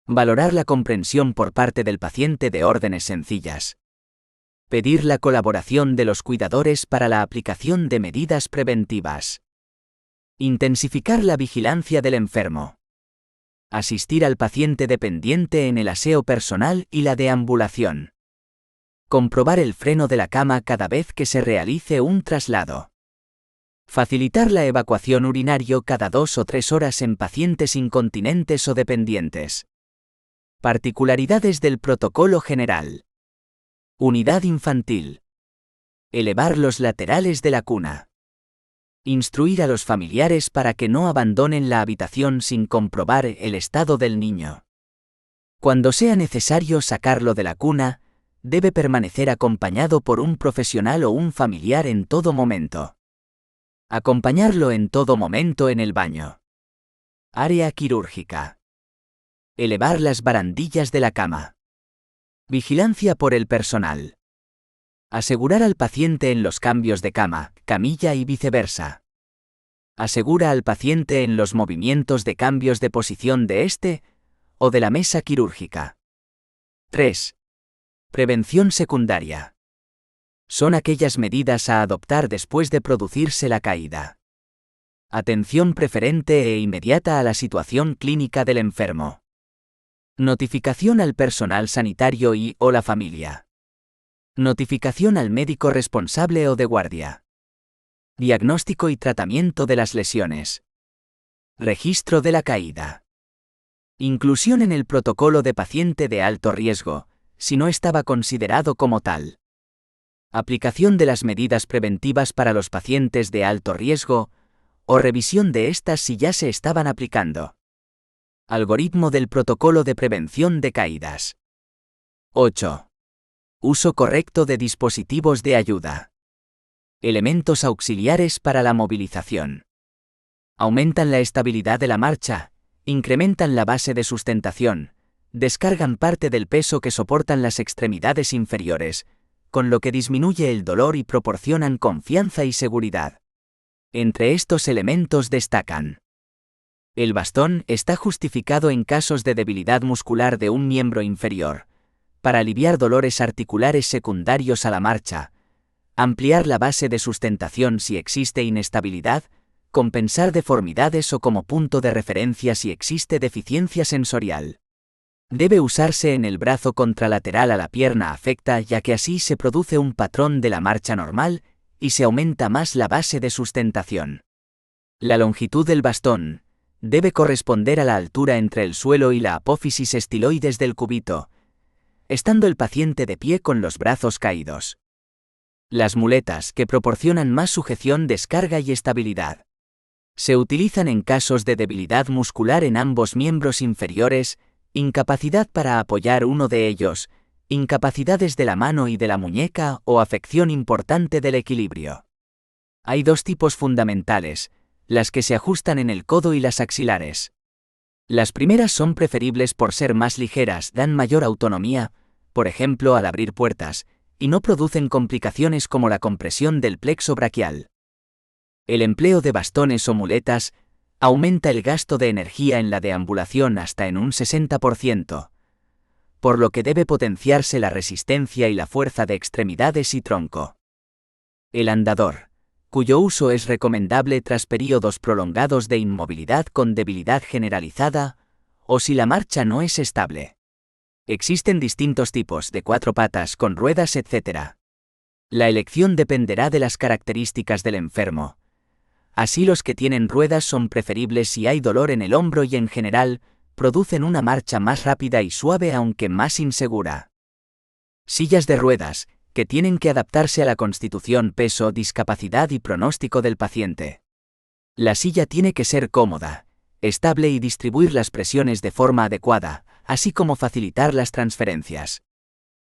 Valorar la comprensión por parte del paciente de órdenes sencillas. Pedir la colaboración de los cuidadores para la aplicación de medidas preventivas. Intensificar la vigilancia del enfermo. Asistir al paciente dependiente en el aseo personal y la deambulación. Comprobar el freno de la cama cada vez que se realice un traslado. Facilitar la evacuación urinario cada 2 o 3 horas en pacientes incontinentes o dependientes. Particularidades del protocolo general. Unidad infantil. Elevar los laterales de la cuna. Instruir a los familiares para que no abandonen la habitación sin comprobar el estado del niño. Cuando sea necesario sacarlo de la cuna, debe permanecer acompañado por un profesional o un familiar en todo momento. Acompañarlo en todo momento en el baño. Área quirúrgica. Elevar las barandillas de la cama. Vigilancia por el personal. Asegurar al paciente en los cambios de cama, camilla y viceversa. Asegura al paciente en los movimientos de cambios de posición de este o de la mesa quirúrgica. 3. Prevención secundaria. Son aquellas medidas a adoptar después de producirse la caída. Atención preferente e inmediata a la situación clínica del enfermo. Notificación al personal sanitario o la familia. Notificación al médico responsable o de guardia. Diagnóstico y tratamiento de las lesiones. Registro de la caída. Inclusión en el protocolo de paciente de alto riesgo, si no estaba considerado como tal. Aplicación de las medidas preventivas para los pacientes de alto riesgo, o revisión de estas si ya se estaban aplicando. Algoritmo del protocolo de prevención de caídas. 8. Uso correcto de dispositivos de ayuda. Elementos auxiliares para la movilización. Aumentan la estabilidad de la marcha, incrementan la base de sustentación, descargan parte del peso que soportan las extremidades inferiores, con lo que disminuye el dolor y proporcionan confianza y seguridad. Entre estos elementos destacan: el bastón está justificado en casos de debilidad muscular de un miembro inferior, para aliviar dolores articulares secundarios a la marcha, ampliar la base de sustentación si existe inestabilidad, compensar deformidades o como punto de referencia si existe deficiencia sensorial. Debe usarse en el brazo contralateral a la pierna afecta, ya que así se produce un patrón de la marcha normal y se aumenta más la base de sustentación. La longitud del bastón debe corresponder a la altura entre el suelo y la apófisis estiloides del cúbito, estando el paciente de pie con los brazos caídos. Las muletas, que proporcionan más sujeción, descarga y estabilidad. Se utilizan en casos de debilidad muscular en ambos miembros inferiores, incapacidad para apoyar uno de ellos, incapacidades de la mano y de la muñeca o afección importante del equilibrio. Hay 2 tipos fundamentales, las que se ajustan en el codo y las axilares. Las primeras son preferibles por ser más ligeras, dan mayor autonomía, por ejemplo al abrir puertas, y no producen complicaciones como la compresión del plexo braquial. El empleo de bastones o muletas aumenta el gasto de energía en la deambulación hasta en un 60%, por lo que debe potenciarse la resistencia y la fuerza de extremidades y tronco. El andador, cuyo uso es recomendable tras períodos prolongados de inmovilidad con debilidad generalizada, o si la marcha no es estable. Existen distintos tipos de 4 patas con ruedas, etc. La elección dependerá de las características del enfermo. Así, los que tienen ruedas son preferibles si hay dolor en el hombro y en general, producen una marcha más rápida y suave aunque más insegura. Sillas de ruedas, que tienen que adaptarse a la constitución, peso, discapacidad y pronóstico del paciente. La silla tiene que ser cómoda, estable y distribuir las presiones de forma adecuada, así como facilitar las transferencias.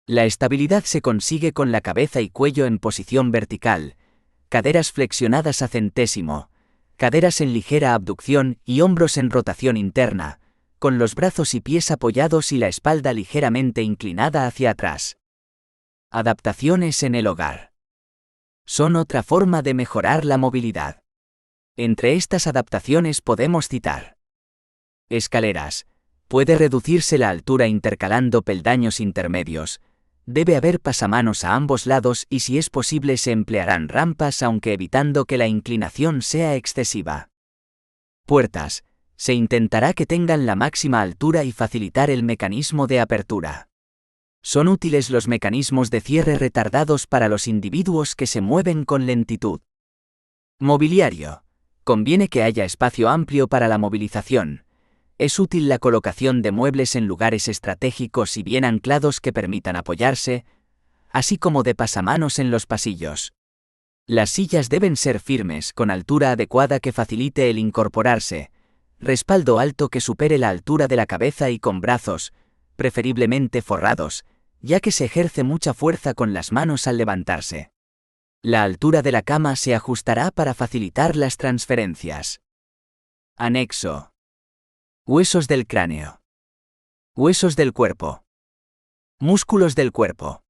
La estabilidad se consigue con la cabeza y cuello en posición vertical, caderas flexionadas a centésimo, caderas en ligera abducción y hombros en rotación interna, con los brazos y pies apoyados y la espalda ligeramente inclinada hacia atrás. Adaptaciones en el hogar. Son otra forma de mejorar la movilidad. Entre estas adaptaciones podemos citar: escaleras. Puede reducirse la altura intercalando peldaños intermedios. Debe haber pasamanos a ambos lados y si es posible se emplearán rampas, aunque evitando que la inclinación sea excesiva. Puertas. Se intentará que tengan la máxima altura y facilitar el mecanismo de apertura. Son útiles los mecanismos de cierre retardados para los individuos que se mueven con lentitud. Mobiliario. Conviene que haya espacio amplio para la movilización. Es útil la colocación de muebles en lugares estratégicos y bien anclados que permitan apoyarse, así como de pasamanos en los pasillos. Las sillas deben ser firmes, con altura adecuada que facilite el incorporarse, respaldo alto que supere la altura de la cabeza y con brazos, preferiblemente forrados, ya que se ejerce mucha fuerza con las manos al levantarse. La altura de la cama se ajustará para facilitar las transferencias. Anexo. Huesos del cráneo. Huesos del cuerpo. Músculos del cuerpo.